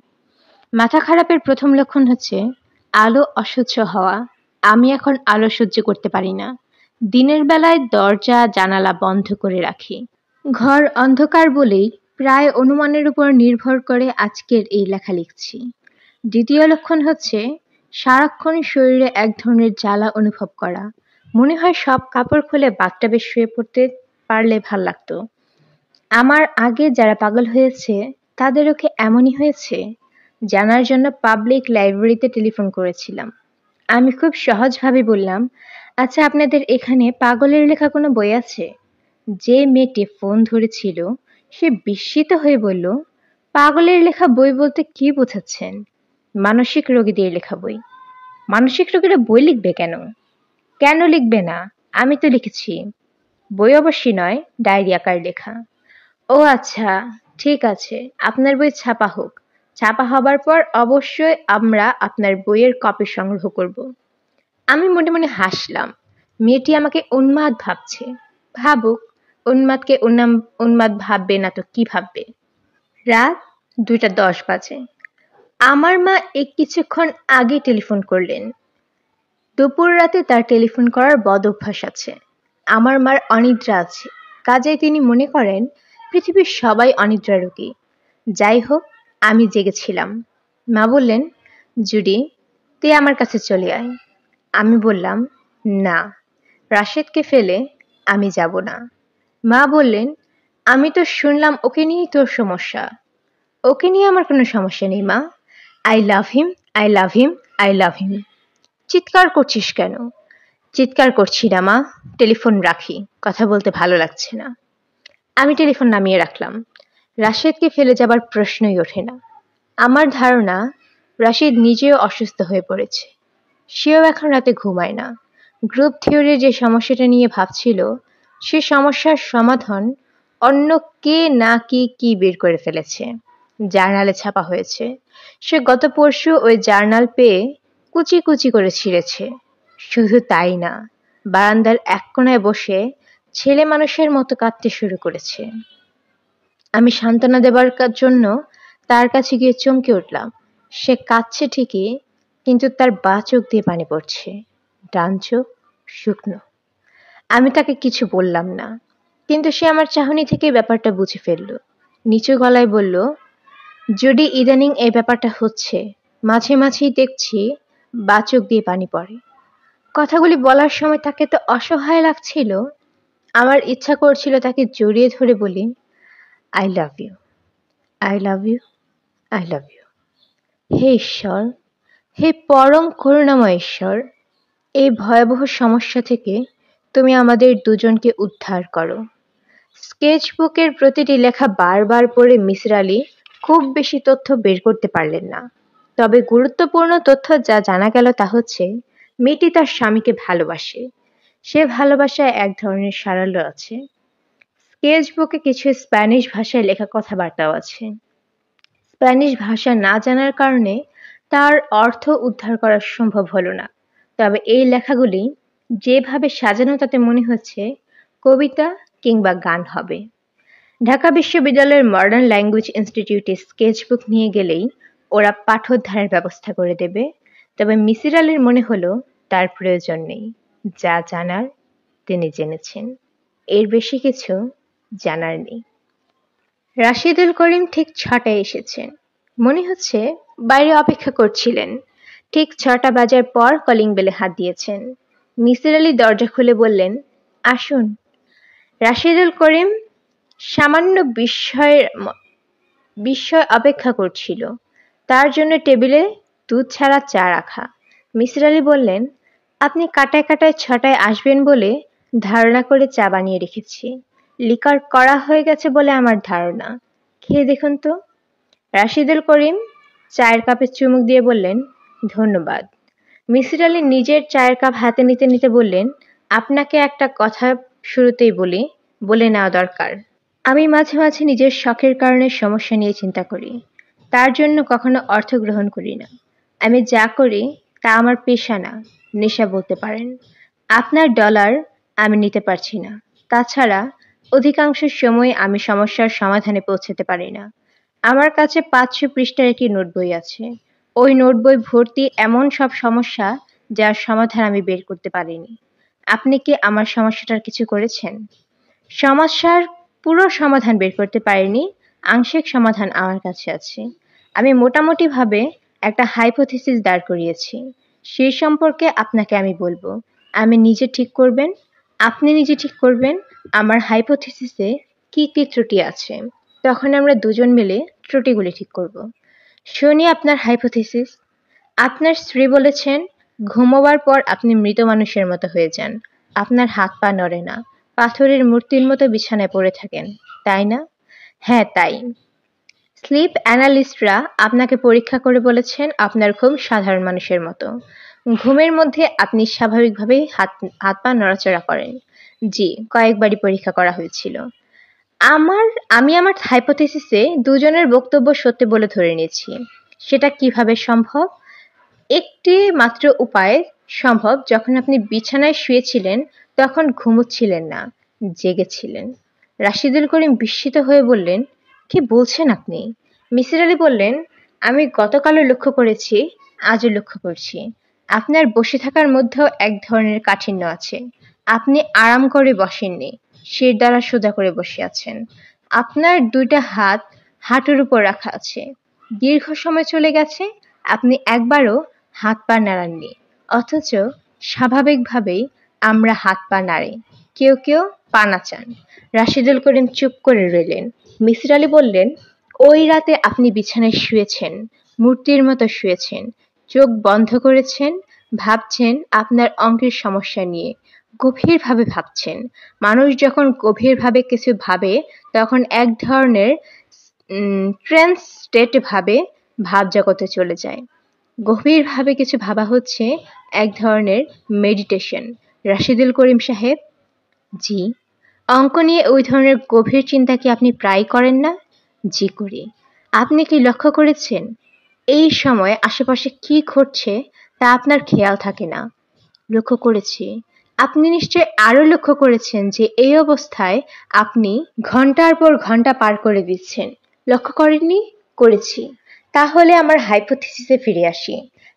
[SPEAKER 1] মাথা খারাপের প্রথম লক্ষণ হচ্ছে আলো অসহ্য হওয়া। আমি এখন আলো সহ্য করতে পারি না। দিনের বেলায় দরজা জানালা বন্ধ করে রাখি। ঘর অন্ধকার বলেই প্রায় অনুমানের উপর নির্ভর করে আজকের এই লেখা লিখছি। দ্বিতীয় লক্ষণ হচ্ছে সারাক্ষণ শরীরে এক ধরনের জ্বালা অনুভব করা। মনে হয় সব কাপড় খুলে বাথটাবে শুয়ে পড়তে পারলে ভাল লাগতো। আমার আগে যারা পাগল হয়েছে তাদেরও কি এমনই হয়েছে? জানার জন্য পাবলিক লাইব্রেরিতে টেলিফোন করেছিলাম। আমি খুব সহজভাবে বললাম, আচ্ছা আপনাদের এখানে পাগলের লেখা কোনো বই আছে? যে মেয়েটি ফোন ধরেছিল সে বিস্মিত হয়ে বলল, পাগলের লেখা বই বলতে কি বোঝাচ্ছেন? মানসিক রোগীদের লেখা বই। মানসিক রোগীরা বই লিখবে কেন? কেন লিখবে না? আমি তো লিখেছি। বই অবশ্যই নয়, ডায়েরি আকার লেখা। ও আচ্ছা, ঠিক আছে, আপনার বই ছাপা হোক। ছাপা হবার পর অবশ্যই আমরা আপনার বইয়ের কপি সংগ্রহ করব। আমি মনে মনে হাসলাম। মেয়েটি আমাকে উন্মাদ ভাবছে। ভাবুক, উন্মাদকে উন্মাদ ভাববে না তো কি ভাববে? রাত ২:১০ বাজে। আমার মা কিছুক্ষণ আগে টেলিফোন করলেন। দুপুর রাতে তার টেলিফোন করার বদ অভ্যাস আছে। আমার মার অনিদ্রা আছে, কাজেই তিনি মনে করেন পৃথিবীর সবাই অনিদ্রা রোগী। যাই হোক, আমি জেগেছিলাম। মা বললেন, জুডি, তুই আমার কাছে চলে আয়। আমি বললাম, না, রাশেদকে ফেলে আমি যাব না। মা বললেন, আমি তো শুনলাম ওকে নিয়েই তোর সমস্যা। ওকে নিয়ে আমার কোনো সমস্যা নেই মা। I love him, I love him, I love him. চিৎকার করছিস কেন? চিৎকার করছি না মা, টেলিফোন রাখি, কথা বলতে ভালো লাগছে না। আমি টেলিফোন নামিয়ে রাখলাম। রাশেদকে ফেলে যাবার প্রশ্নই ওঠে না। আমার ধারণা রাশেদ নিজেও অসুস্থ হয়ে পড়েছে। সেও এখন রাতে ঘুমায় না। গ্রুপ থিওরির যে সমস্যাটা নিয়ে ভাবছিল, সে সমস্যার সমাধান অন্য কে না কি বের করে ফেলেছে। জার্নালে ছাপা হয়েছে। সে গত পরশু ওই জার্নাল পেয়ে কুচি কুচি করে ছিঁড়েছে। শুধু তাই না, বারান্দার এক কোণায় বসে ছেলে মানুষের মতো কাঁদতে শুরু করেছে। আমি সান্ত্বনা দেবার জন্য তার কাছে গিয়ে চমকে উঠলাম। সে কাঁদছে ঠিকই, কিন্তু তার বাঁ চোখ দিয়ে পানি পড়ছে, ডান চোখ শুকনো। আমি তাকে কিছু বললাম না, কিন্তু সে আমার চাহনি থেকে ব্যাপারটা বুঝে ফেলল। নিচু গলায় বলল, যদি ইদানিং এই ব্যাপারটা হচ্ছে, মাঝে মাঝেই দেখছি বাঁ চোখ দিয়ে পানি পড়ে। কথাগুলি বলার সময় তাকে তো অসহায় লাগছিল, আমার ইচ্ছা করছিল তাকে জড়িয়ে ধরে বলি, I love you, I love you, I love you. হে ঈশ্বর, হে পরম করুণাময় ঈশ্বর, এই ভয়াবহ সমস্যা থেকে তুমি আমাদের দুজনকে উদ্ধার করো। স্কেচবুকের প্রতিটি লেখা বারবার পড়ে মিসির আলি খুব বেশি তথ্য বের করতে পারলেন না। তবে গুরুত্বপূর্ণ তথ্য যা জানা গেল তা হচ্ছে, মেয়েটি তার স্বামীকে ভালোবাসে। সে ভালোবাসায় এক ধরনের সারল্য আছে। স্কেচবুকে কিছু স্প্যানিশ ভাষায় লেখা কথাবার্তাও আছে। স্প্যানিশ ভাষা না জানার কারণে তার অর্থ উদ্ধার করা সম্ভব হলো না। তবে এই লেখাগুলি যেভাবে সাজানো তাতে মনে হচ্ছে কবিতা কিংবা গান হবে। ঢাকা বিশ্ববিদ্যালয়ের মডার্ন ল্যাঙ্গুয়েজ ইনস্টিটিউটে স্কেচবুক নিয়ে গেলেই ওরা পাঠোদ্ধারের ব্যবস্থা করে দেবে। তবে মিসির আলির মনে হলো তার প্রয়োজন নেই। যা জানার তিনি জেনেছেন, এর বেশি কিছু জানার নেই। রাশিদুল করিম ঠিক 6টায় এসেছেন। মনে হচ্ছে বাইরে অপেক্ষা করছিলেন। ঠিক 6টা বাজার পর কলিং বেলে হাত দিয়েছেন। মিসির আলি দরজা খুলে বললেন, আসুন। রাশিদুল করিম সামান্য বিস্ময় অপেক্ষা করছিল। তার জন্য টেবিলে দুধ ছাড়া চা রাখা। মিসির আলি বললেন, আপনি কাটায় কাটায় 6টায় আসবেন বলে ধারণা করে চা বানিয়ে রেখেছি। লিকার করা হয়ে গেছে বলে আমার ধারণা। খেয়ে দেখুন তো। রাশিদুল করিম চায়ের কাপে চুমুক দিয়ে বললেন, ধন্যবাদ। মিসির আলি নিজের চায়ের কাপ হাতে নিতে নিতে বললেন, আপনাকে একটা কথা শুরুতেই বলে নেওয়া দরকার। আমি মাঝে মাঝে নিজের শখের কারণে সমস্যা নিয়ে চিন্তা করি। তার জন্য কখনো অর্থ গ্রহণ করি না। আমি যা করি তা আমার পেশা না, নেশা বলতে পারেন। আপনার ডলার আমি নিতে পারছি না। তাছাড়া অধিকাংশ সময় আমি সমস্যার সমাধানে পৌঁছাতে পারি না। আমার কাছে 500 পৃষ্ঠার একটি নোট বই আছে। ওই নোট বই ভর্তি এমন সব সমস্যা যার সমাধান আমি বের করতে পারিনি। আপনি কি আমার সমস্যাটার কিছু করেছেন? সমস্যার পুরো সমাধান বের করতে পারিনি, আংশিক সমাধান আমার কাছে আছে। আমি মোটামুটিভাবে একটা হাইপোথিসিস দাঁড় করিয়েছি। সেই সম্পর্কে আপনাকে আমি বলবো। আমি নিজে ঠিক করবেন, আপনি নিজে ঠিক করবেন আমার হাইপোথিসিসে কি কি ত্রুটি আছে। তখন আমরা দুজন মিলে ত্রুটিগুলি ঠিক করব। শুনি আপনার হাইপোথিসিস। আপনার স্ত্রী বলেছেন, ঘুমোবার পর আপনি মৃত মানুষের মতো হয়ে যান। আপনার হাত পা নড়ে না, পাথরের মূর্তির মতো বিছানায় পড়ে থাকেন, তাই না? হ্যাঁ, তাই। স্লিপ অ্যানালিস্টরা আপনাকে পরীক্ষা করে বলেছেন আপনার ঘুম সাধারণ মানুষের মতো। ঘুমের মধ্যে আপনি স্বাভাবিকভাবেই হাত পা নড়াচড়া করেন। জি, কয়েকবারই পরীক্ষা করা হয়েছিল। আমি আমার হাইপোথিসিসে দুজনের বক্তব্য সত্যি বলে ধরে নিয়েছি। সেটা কিভাবে সম্ভব? একটি মাত্র উপায় সম্ভব। যখন আপনি বিছানায় শুয়েছিলেন তখন ঘুমোচ্ছিলেন না, জেগেছিলেন। রাশিদুল করিম বিস্মিত হয়ে বললেন, কি বলছেন আপনি? মিসির আলি বললেন, আমি গতকালও লক্ষ্য করেছি, আজও লক্ষ্য করছি। আপনার বসে থাকার মধ্যেও এক ধরনের কাঠিন্য আছে। আপনি আরাম করে বসেননি, শির দ্বারা সোজা করে বসে আছেন। আপনার দুইটা হাত হাঁটুর উপর রাখা আছে। দীর্ঘ সময় চলে গেছে, আপনি একবারও হাত পা নাড়াননি। অথচ স্বাভাবিকভাবেই আমরা হাত পা নাড়ি, কেউ কেউ পা নাচান। রাশিদুল করিম চুপ করে রইলেন। মিসির আলি বললেন, ওই রাতে আপনি বিছানায় শুয়েছেন, মূর্তির মতো শুয়েছেন, চোখ বন্ধ করেছেন, ভাবছেন আপনার অঙ্কের সমস্যা নিয়ে, গভীরভাবে ভাবছেন। মানুষ যখন গভীরভাবে কিছু ভাবে তখন এক ধরনের ট্রেন্স স্টেট ভাব জগতে চলে যায়। গভীরভাবে কিছু ভাবা হচ্ছে এক ধরনের মেডিটেশন। রাশিদুল করিম সাহেব। জি। অঙ্ক নিয়ে ওই ধরনের গভীর চিন্তা কি আপনি প্রায় করেন না? জি করি। আপনি কি লক্ষ্য করেছেন এই সময় আশেপাশে কি ঘটছে তা আপনার খেয়াল থাকে না? লক্ষ্য করেছি। আপনি নিশ্চয়ই আরো লক্ষ্য করেছেন যে এই অবস্থায় আপনি ঘন্টার পর ঘন্টা পার করে দিচ্ছেন। লক্ষ্য করেননি? করেছি। তাহলে আমার হাইপোথিসিসে ফিরে আসি।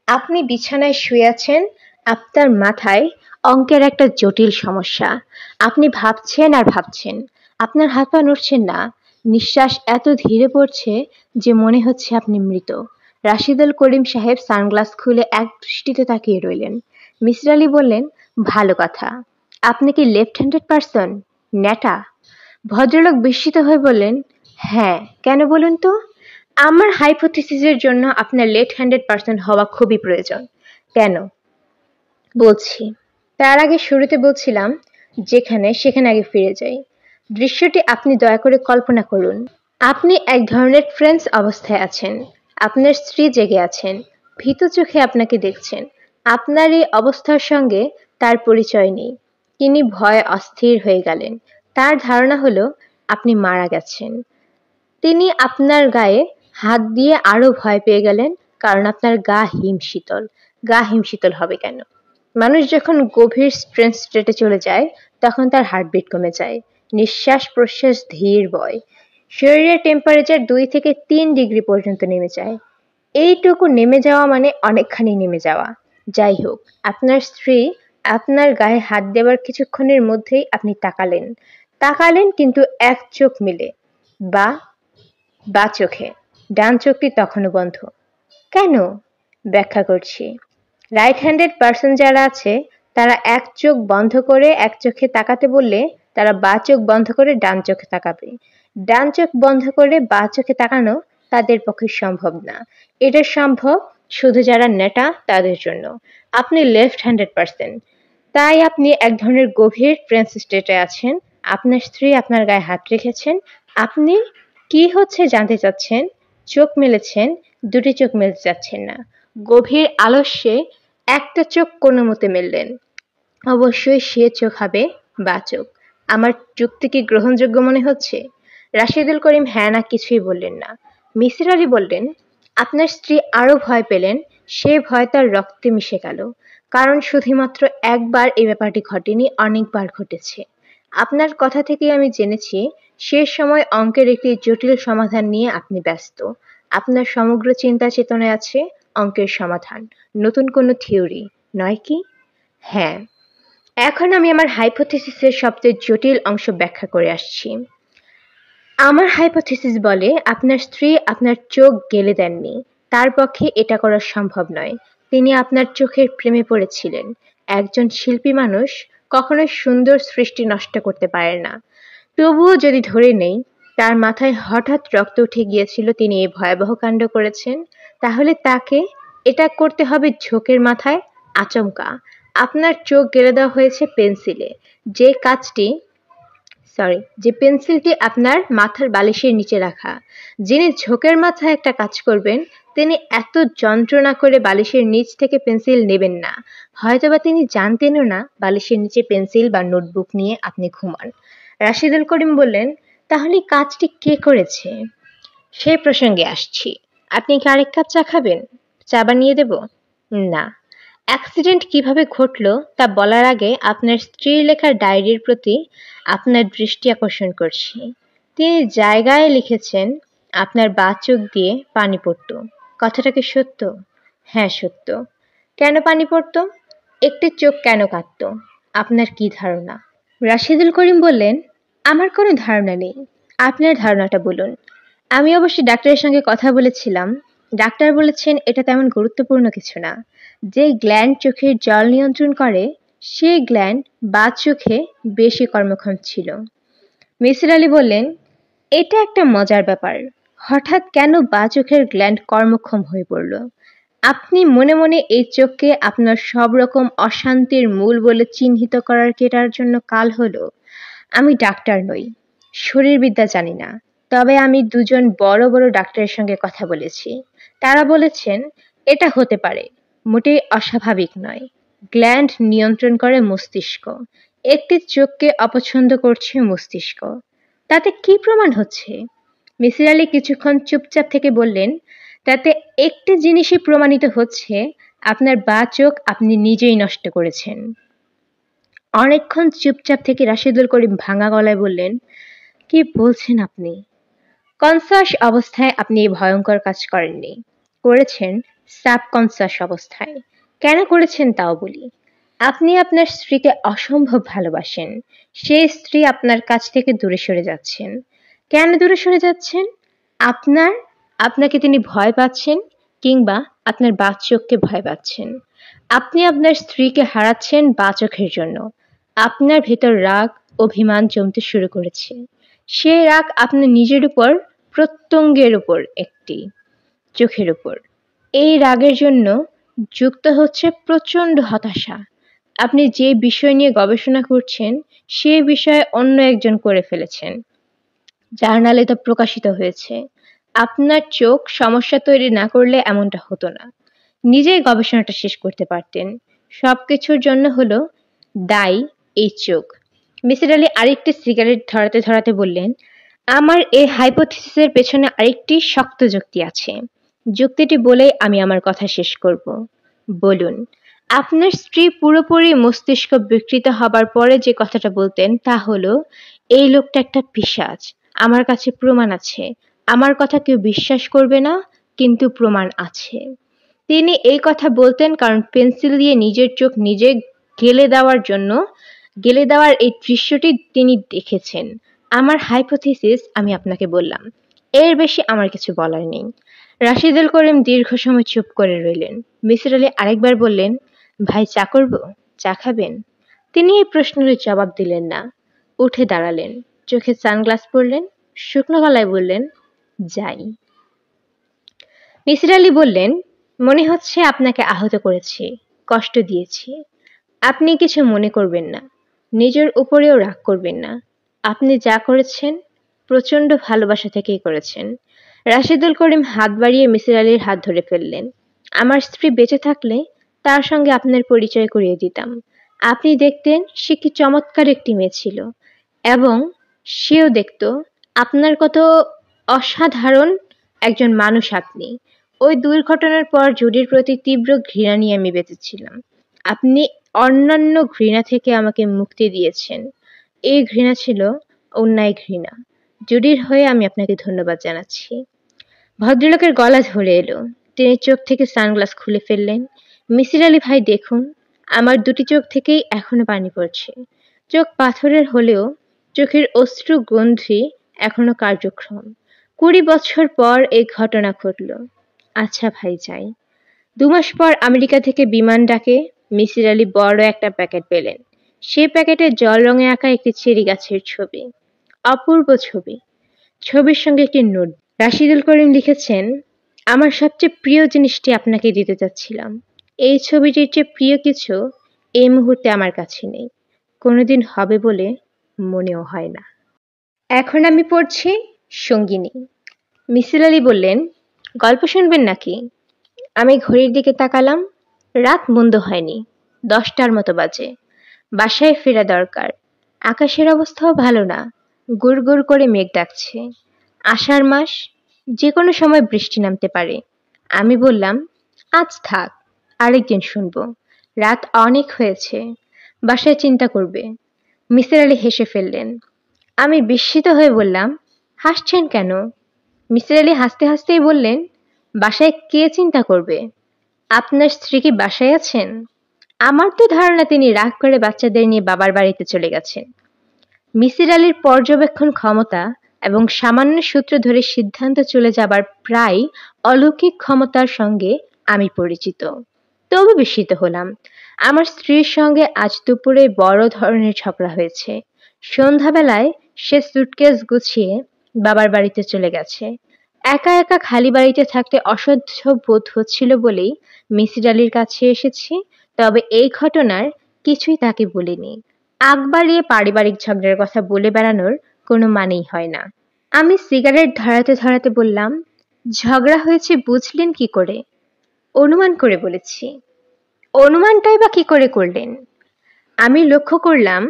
[SPEAKER 1] আপনি বিছানায় শুয়ে আছেন, আপনার মাথায় অঙ্কের একটা জটিল সমস্যা। আপনি ভাবছেন আর ভাবছেন। আপনার হাত পা নড়ছেন না। নিঃশ্বাস এত ধীরে পড়ছে যে মনে হচ্ছে আপনি মৃত। রাশিদুল করিম সাহেব সানগ্লাস খুলে এক দৃষ্টিতে তাকিয়ে রইলেন। মিসির আলি বললেন, ভালো কথা। আপনি কি লেফট হ্যান্ডেড পারসন? ন্যাটা? ভদ্রলোক বিস্মিত হয়ে বললেন, হ্যাঁ, কেন বলুন তো? আমার হাইপোথিসিসের জন্য আপনার লেফট হ্যান্ডেড পারসন হওয়া খুবই প্রয়োজন। কেন? বলছি। তার আগে শুরুতে বলছিলাম, যেখানে সেখানে আগে ফিরে যাই। দৃশ্যটি আপনি দয়া করে কল্পনা করুন। আপনি এক ধরনের ট্রেন্স অবস্থায় আছেন। আপনার স্ত্রী জেগে আছেন। ভীত চোখে আপনাকে দেখছেন। আপনার এই অবস্থার সঙ্গে তার পরিচয় নেই। তিনি ভয়ে অস্থির হয়ে গেলেন। তার ধারণা হলো আপনি মারা গেছেন। তিনি আপনার গায়ে হাত দিয়ে আরো ভয় পেয়ে গেলেন, কারণ আপনার গা হিমশীতল। গা হিমশীতল হবে কেন? মানুষ যখন গভীর ট্রেন্স স্টেটে চলে যায়, তখন তার হার্টবিট কমে যায়, নিঃশ্বাস প্রশ্বাস ধীর বয়, শরীরের টেম্পারেচার 2 থেকে 3 ডিগ্রি পর্যন্ত নেমে যায়। এইটুকু নেমে যাওয়া মানে অনেকখানি নেমে যাওয়া। যাই হোক, আপনার স্ত্রী আপনার গায়ে হাত দেবার কিছুক্ষণের মধ্যেই আপনি তাকালেন। তাকালেন কিন্তু এক চোখ মিলে, বা বা চোখে। ডান চোখটি তখনও বন্ধ। কেন? ব্যাখ্যা করছি। রাইট হ্যান্ডেড পারসন যারা আছে, তারা এক চোখ বন্ধ করে এক চোখে তাকাতে বললে তারা বা চোখ বন্ধ করে ডান চোখে তাকাবে। ডান চোখ বন্ধ করে বা চোখে তাকানো তাদের পক্ষে সম্ভব না। এটা সম্ভব শুধু যারা নেটা তাদের জন্য। আপনি লেফট হ্যান্ডেড পারসন, তাই আপনি এক ধরনের গভীর ট্রেন্স স্টেটে আছেন। আপনার স্ত্রী আপনার গায়ে হাত রেখেছেন। আপনি কি হচ্ছে জানতে চাচ্ছেন, চোখ মেলেছেন, দুটি চোখ মেলতে চাচ্ছেন না। গভীর আলস্যে একটা চোখ কোনো মতে মেললেন। অবশ্যই সে চোখ হবে বা চোখ। আমার যুক্তি কি গ্রহণযোগ্য মনে হচ্ছে? রাশিদুল করিম হ্যাঁ না কিছুই বললেন না। মিসির আলি বললেন, আপনার স্ত্রী আরো ভয় পেলেন। সে ভয় তার রক্তে মিশে গেল। কারণ শুধুমাত্র একবার এই ব্যাপারটি ঘটেনি, অনেকবার ঘটেছে। আপনার কথা থেকেই আমি জেনেছি সে সময় অঙ্কের একটি জটিল সমাধান নিয়ে আপনি ব্যস্ত। আপনার সমগ্র চিন্তা চেতনায় আছে অঙ্কের সমাধান, নতুন কোনো থিওরি, নয় কি? হ্যাঁ। এখন আমি আমার হাইপোথিসিসের সবচেয়ে জটিল অংশ ব্যাখ্যা করে আসছি। আমার হাইপোথিসিস বলে আপনার স্ত্রী আপনার চোখ গেলে দেননি। তার পক্ষে এটা করা সম্ভব নয়। তিনি আপনার চোখের প্রেমে পড়েছিলেন। একজন শিল্পী মানুষ কখনোই সুন্দর সৃষ্টি নষ্ট করতে পারে না। তবুও যদি ধরে নেই তার মাথায় হঠাৎ রক্ত উঠে গিয়েছিল, তিনি এই ভয়াবহ কাণ্ড করেছেন, তাহলে তাকে এটা করতে হবে ঝোঁকের মাথায়, আচমকা। আপনার চোখ গেলে দেওয়া হয়েছে পেন্সিলে। যে কাজটি যে পেন্সিলটি আপনার মাথার বালিশের নিচে রাখা। যিনি ঝোঁকের মাথায় একটা কাজ করবেন, তিনি এত যন্ত্রণা করে বালিশের নিচ থেকে পেন্সিল নেবেন না। হয়তোবা তিনি জানতেনও না বালিশের নিচে পেন্সিল বা নোটবুক নিয়ে আপনি ঘুমান। রাশিদুল করিম বললেন, তাহলে কাজটি কে করেছে? সেই প্রসঙ্গে আসছি। আপনি কি আরেক কাপ চা খাবেন? চা বানিয়ে দেব? না। অ্যাক্সিডেন্ট কিভাবে ঘটলো তা বলার আগে আপনার স্ত্রীর লেখা ডায়েরির প্রতি আপনার দৃষ্টি আকর্ষণ করছি। তিনি জায়গায় লিখেছেন, আপনার বাঁ চোখ দিয়ে পানি পড়তো। কথাটা কি সত্য? হ্যাঁ, সত্য। কেন পানি পড়তো? একটি চোখ কেন কাঁদতো? আপনার কি ধারণা? রাশিদুল করিম বললেন, আমার কোনো ধারণা নেই। আপনার ধারণাটা বলুন। আমি অবশ্য ডাক্তারের সঙ্গে কথা বলেছিলাম। ডাক্তার বলেছেন এটা তেমন গুরুত্বপূর্ণ কিছু না। যে গ্ল্যান্ড চোখের জল নিয়ন্ত্রণ করে, সেই গ্ল্যান্ড বাঁ চোখে বেশি কর্মক্ষম ছিল। মিসির আলি বললেন, এটা একটা মজার ব্যাপার। হঠাৎ কেন বাঁ চোখের গ্ল্যান্ড কর্মক্ষম হয়ে পড়ল? আপনি মনে মনে এই চোখকে আপনার সব রকম অশান্তির মূল বলে চিহ্নিত করার কেটার জন্য কাল হলো। আমি ডাক্তার নই, শরীরবিদ্যা জানি না। তবে আমি দুজন বড় বড় ডাক্তারের সঙ্গে কথা বলেছি। তারা বলেছেন এটা হতে পারে, মোটেই অস্বাভাবিক নয়। গ্ল্যান্ড নিয়ন্ত্রণ করে মস্তিষ্ক। একটি চোখকে অপছন্দ করছে মস্তিষ্ক। তাতে কি প্রমাণ হচ্ছে? মিসির আলি কিছুক্ষণ চুপচাপ থেকে বললেন, তাতে একটি জিনিসই প্রমাণিত হচ্ছে, আপনার বাঁ চোখ আপনি নিজেই নষ্ট করেছেন। অনেকক্ষণ চুপচাপ থেকে রাশেদুল করিম ভাঙা গলায় বললেন, কি বলছেন আপনি? কনসাস অবস্থায় আপনি এই ভয়ঙ্কর কাজ করেননি, করেছেন সাবকনসাস অবস্থায়। কেন করেছেন তাও বলি। আপনি আপনার স্ত্রীকে অসম্ভব ভালোবাসেন, সেই স্ত্রী আপনার কাছ থেকে দূরে সরে যাচ্ছেন। কেন দূরে সরে যাচ্ছেন? আপনাকে তিনি ভয় পাচ্ছেন, কিংবা আপনার বাক চোখকে ভয় পাচ্ছেন। আপনি আপনার স্ত্রীকে হারাচ্ছেন বাচোখের জন্য। আপনার ভেতর রাগ, অভিমান জমতে শুরু করেছে। সেই রাগ আপনার নিজের উপর, প্রত্যঙ্গের উপর, একটি চোখের উপর। এই রাগের জন্য যুক্ত হচ্ছে প্রচন্ড হতাশা। আপনি যে বিষয় নিয়ে গবেষণা করছেন সেই বিষয়ে অন্য একজন করে ফেলেছেন, জার্নালে তা প্রকাশিত হয়েছে। আপনার চোখ সমস্যা তৈরি না করলে এমনটা হতো না। নিজেই গবেষণাটা শেষ করতে পারতেন। সবকিছুর জন্য হলো দায়ী এই চোখ। মিসির আলি আরেকটি সিগারেট ধরাতে ধরাতে বললেন, আমার এই হাইপোথিসিসের পেছনে আরেকটি শক্ত যুক্তি আছে। যুক্তিটি বলেই আমি আমার কথা শেষ করব। বলুন। আপনার স্ত্রী পুরোপুরি মস্তিষ্ক বিকৃত হবার পরে যে কথাটা বলতেন তা হলো, এই লোকটা একটা পিশাচ, আমার কাছে প্রমাণ আছে। আমার কথা কেউ বিশ্বাস করবে না, কিন্তু প্রমাণ আছে। তিনি এই কথা বলতেন কারণ পেন্সিল দিয়ে নিজের চোখ নিজে গেলে দেওয়ার এই দৃশ্যটি তিনি দেখেছেন। আমার হাইপোথিসিস আমি আপনাকে বললাম, এর বেশি আমার কিছু বলার নেই। রাশিদুল করিম দীর্ঘ সময় চুপ করে রইলেন। মিসির আলি আরেকবার বললেন, ভাই চা করব? চা খাবেন? তিনি এই প্রশ্নের জবাব দিলেন না। উঠে দাঁড়ালেন, চোখে সানগ্লাস পরলেন, শুকনো গলায় বললেন, যাই। মিসির আলি বললেন, মনে হচ্ছে আপনাকে আহত করেছি, কষ্ট দিয়েছি। আপনি কিছু মনে করবেন না, নিজের উপরেও রাগ করবেন না। আপনি যা করেছেন প্রচন্ড ভালোবাসা থেকেই করেছেন। রাশিদুল করিম হাত বাড়িয়ে মিসির আলির হাত ধরে ফেললেন। আমার স্ত্রী বেঁচে থাকলে তার সঙ্গে আপনার পরিচয় করিয়ে দিতাম। আপনি দেখতেন সে কি চমৎকার একটি মেয়ে ছিল, এবং সেও দেখত আপনার কত অসাধারণ একজন মানুষ আপনি। ওই দুর্ঘটনার পর জুডির প্রতি তীব্র ঘৃণা নিয়ে আমি বেঁচেছিলাম। আপনি অন্যান্য ঘৃণা থেকে আমাকে মুক্তি দিয়েছেন। এই ঘৃণা ছিল অন্যায় ঘৃণা। জুডির হয়ে আমি আপনাকে ধন্যবাদ জানাচ্ছি। ভদ্রলোকের গলা ধরে এলো। তিনি চোখ থেকে সানগ্লাস খুলে ফেললেন। মিসির আলি ভাই দেখুন, আমার দুটি চোখ থেকেই এখনো পানি পড়ছে। চোখ পাথরের হলেও চোখের অশ্রু গ্রন্থি এখনো কার্যক্ষম। 20 বছর পর এই ঘটনা ঘটল। আচ্ছা ভাই যাই। 2 মাস পর আমেরিকা থেকে বিমান ডাকে মিসির আলি বড় একটা প্যাকেট পেলেন। সেই প্যাকেটে জল রঙে আঁকা একটি চেরি গাছের ছবি। অপূর্ব ছবি। ছবির সঙ্গে একটি নোট। রাশিদুল করিম লিখেছেন, আমার সবচেয়ে প্রিয় জিনিসটি আপনাকে দিতে চাচ্ছিলাম। এই ছবিটির চেয়ে প্রিয় কিছু এই মুহূর্তে আমার কাছে নেই, কোনোদিন হবে বলে মনেও হয় না। এখন আমি পড়ছি সঙ্গিনী। মিসির আলি বললেন, গল্প শুনবেন নাকি? আমি ঘড়ির দিকে তাকালাম। রাত মন্দ হয়নি, 10টার মতো বাজে। বাসায় ফেরা দরকার। আকাশের অবস্থাও ভালো না, গুড় গুড় করে মেঘ ডাকছে। আষাঢ় মাস, যে কোনো সময় বৃষ্টি নামতে পারে। আমি বললাম, আজ থাক, আরেকদিন শুনবো। রাত অনেক হয়েছে, বাসায় চিন্তা করবে। মিসির আলি হেসে ফেললেন। আমি বিস্মিত হয়ে বললাম, হাসছেন কেন? মিসির আলি হাসতে হাসতেই বললেন, বাসায় কে চিন্তা করবে? আপনার স্ত্রী কি বাসায় আছেন? আমার তো ধারণা তিনি রাগ করে বাচ্চাদের নিয়ে বাবার বাড়িতে চলে গেছেন। মিসির আলির পর্যবেক্ষণ ক্ষমতা এবং সামান্য সূত্র ধরে সিদ্ধান্ত চলে যাবার প্রায় অলৌকিক ক্ষমতার সঙ্গে আমি পরিচিত। তবু বিস্মিত হলাম। আমার স্ত্রীর সঙ্গে আজ দুপুরে বড় ধরনের ঝগড়া হয়েছে। সন্ধ্যাবেলায় সে সুটকেস গুছিয়ে বাবার বাড়িতে চলে গেছে। একা একা খালি বাড়িতে থাকতে অসহ্য বোধ হচ্ছিল বলেই মিসির আলির কাছে এসেছি। তবে এই ঘটনার কিছুই তাকে বলিনি। আগ বাড়িয়ে পারিবারিক ঝগড়ার কথা বলে বেড়ানোর কোনো মানেই হয় না। আমি সিগারেট ধরাতে ধরাতে বললাম, ঝগড়া হয়েছে বুঝলেন কি করে? অনুমান করে বলেছি। অনুমানটাই বা কি করে করলেন? আমি লক্ষ্য করলাম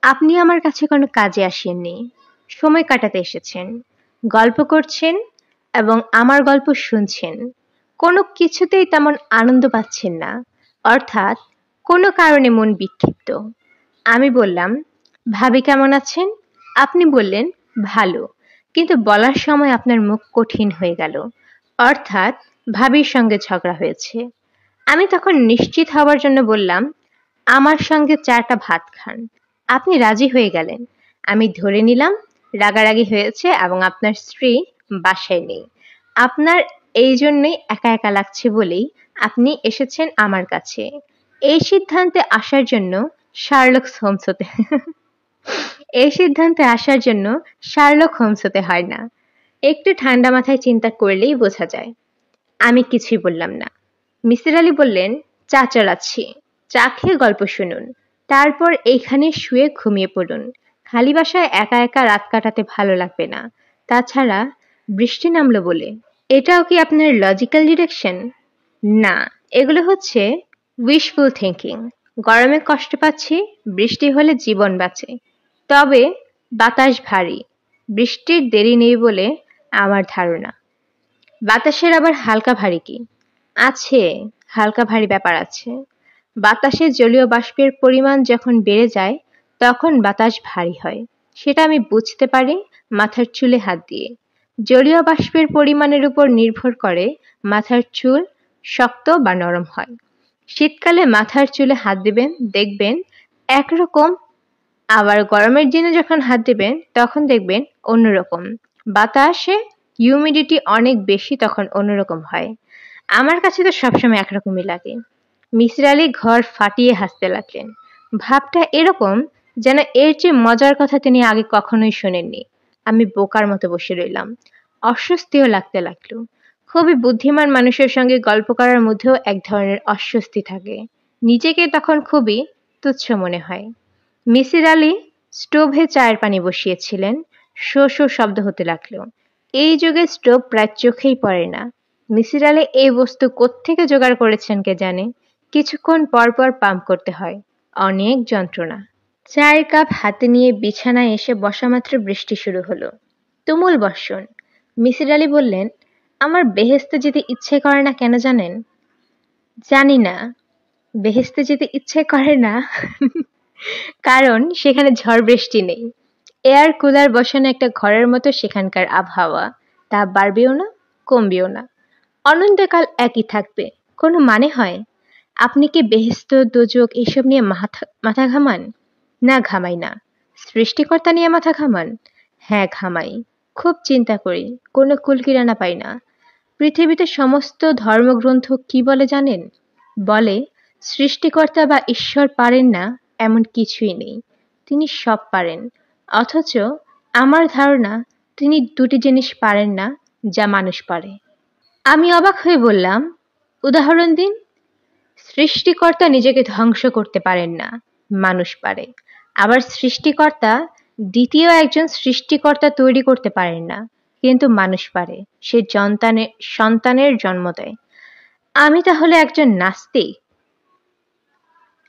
[SPEAKER 1] আপনি আমার কাছে কোনো কাজে আসেননি, সময় কাটাতে এসেছেন। গল্প করছেন এবং আমার গল্প শুনছেন। কোনো কিছুতেই তেমন আনন্দ পাচ্ছেন না, অর্থাৎ কোনো কারণে মন বিক্ষিপ্ত। আমি বললাম, ভাবি কেমন আছেন? আপনি বললেন, ভালো। কিন্তু বলার সময় আপনার মুখ কঠিন হয়ে গেল। অর্থাৎ ভাবির সঙ্গে ঝগড়া হয়েছে। আমি তখন নিশ্চিত হবার জন্য বললাম, আমার সঙ্গে 4টা ভাত খান। আপনি রাজি হয়ে গেলেন। আমি ধরে নিলাম রাগারাগি হয়েছে এবং আপনার স্ত্রী বাসায় নেই। আপনার এই জন্যই একা একা লাগছে বলেই আপনি এসেছেন আমার কাছে। এই সিদ্ধান্তে আসার জন্য শার্লক হোমস হতে এই সিদ্ধান্তে আসার জন্য শার্লক হোমস হতে হয় না। একটু ঠান্ডা মাথায় চিন্তা করলেই বোঝা যায়। আমি কিছুই বললাম না। মিসির আলি বললেন, চা চালাচ্ছি, চা খেয়ে গল্প শুনুন, তারপর এইখানে শুয়ে ঘুমিয়ে পড়ুন। খালি বাসায় একা একা রাত কাটাতে ভালো লাগবে না। তাছাড়া বৃষ্টি নামলো বলে। এটাও কি আপনার লজিক্যাল ডিরেকশন? না, এগুলো হচ্ছে উইশফুল থিঙ্কিং। গরমে কষ্ট পাচ্ছি, বৃষ্টি হলে জীবন বাঁচে। তবে বাতাস ভারী, বৃষ্টির দেরি নেই বলে আমার ধারণা। বাতাসের আবার হালকা ভারী কি? আছে, হালকা ভারী ব্যাপার আছে। বাতাসে জলীয় বাষ্পের পরিমাণ যখন বেড়ে যায় তখন বাতাস ভারী হয়। সেটা আমি বুঝতে পারি মাথার চুলে হাত দিয়ে। জলীয় বাষ্পের পরিমাণের উপর নির্ভর করে মাথার চুল শক্ত বা নরম হয়। শীতকালে মাথার চুলে হাত দিবেন, দেখবেন একরকম, আবার গরমের দিনে যখন হাত দিবেন তখন দেখবেন অন্যরকম। বাতাসে হিউমিডিটি অনেক বেশি, তখন অন্যরকম হয়। আমার কাছে তো সবসময় একরকমই লাগে। মিসির আলি ঘর ফাটিয়ে হাসতে লাগলেন। ভাবটা এরকম যেন এর চেয়ে মজার কথা তিনি আগে কখনোই শোনেননি। আমি বোকার মতো বসে রইলাম। অস্বস্তিও লাগতে লাগলো। খুবই বুদ্ধিমান মানুষের সঙ্গে গল্প করার মধ্যেও এক ধরনের অস্বস্তি থাকে। নিজেকে তখন খুবই তুচ্ছ মনে হয়। মিসির আলি স্টোভে চায়ের পানি বসিয়েছিলেন। শো শো শব্দ হতে লাগলো। এই যুগে স্টোভ প্রায় চোখেই পড়ে না। মিসির আলি এই বস্তু কোত্থেকে জোগাড় করেছেন কে জানে। কিছুক্ষণ পর পর পাম্প করতে হয়। অনেক যন্ত্রণা। চায়ের কাপ হাতে নিয়ে বিছানায় এসে বসামাত্র বৃষ্টি শুরু হলো। তুমুল বর্ষণ। মিসির আলি বললেন, আমার বেহেশতে যেতে ইচ্ছে করে না কেন জানেন? জানি না। বেহেশতে যেতে ইচ্ছে করে না কারণ সেখানে ঝড় বৃষ্টি নেই। এয়ার কুলার বসানো একটা ঘরের মতো সেখানকার আবহাওয়া। তাপ বাড়বেও না, কমবেও না, অনন্তকাল একই থাকবে। কোনো মানে হয়? আপনি কি বেহেশত, দোজখ এসব নিয়ে মাথা ঘামান? না, ঘামাই না। সৃষ্টিকর্তা নিয়ে মাথা ঘামান? হ্যাঁ, ঘামাই। খুব চিন্তা করি, কোনো কুলকিরানা পাই না। পৃথিবীতে সমস্ত ধর্মগ্রন্থ কি বলে জানেন? বলে, সৃষ্টিকর্তা বা ঈশ্বর পারেন না এমন কিছুই নেই। তিনি সব পারেন। অথচ আমার ধারণা তিনি দুটি জিনিস পারেন না যা মানুষ পারে। আমি অবাক হয়ে বললাম, উদাহরণ দিন। সৃষ্টিকর্তা নিজেকে ধ্বংস করতে পারেন না, মানুষ পারে। আবার সৃষ্টিকর্তা দ্বিতীয় একজন সৃষ্টিকর্তা তৈরি করতে পারেন না, কিন্তু মানুষ পারে। সে সন্তানের জন্ম দেয়। আমি তাহলে একজন নাস্তিক?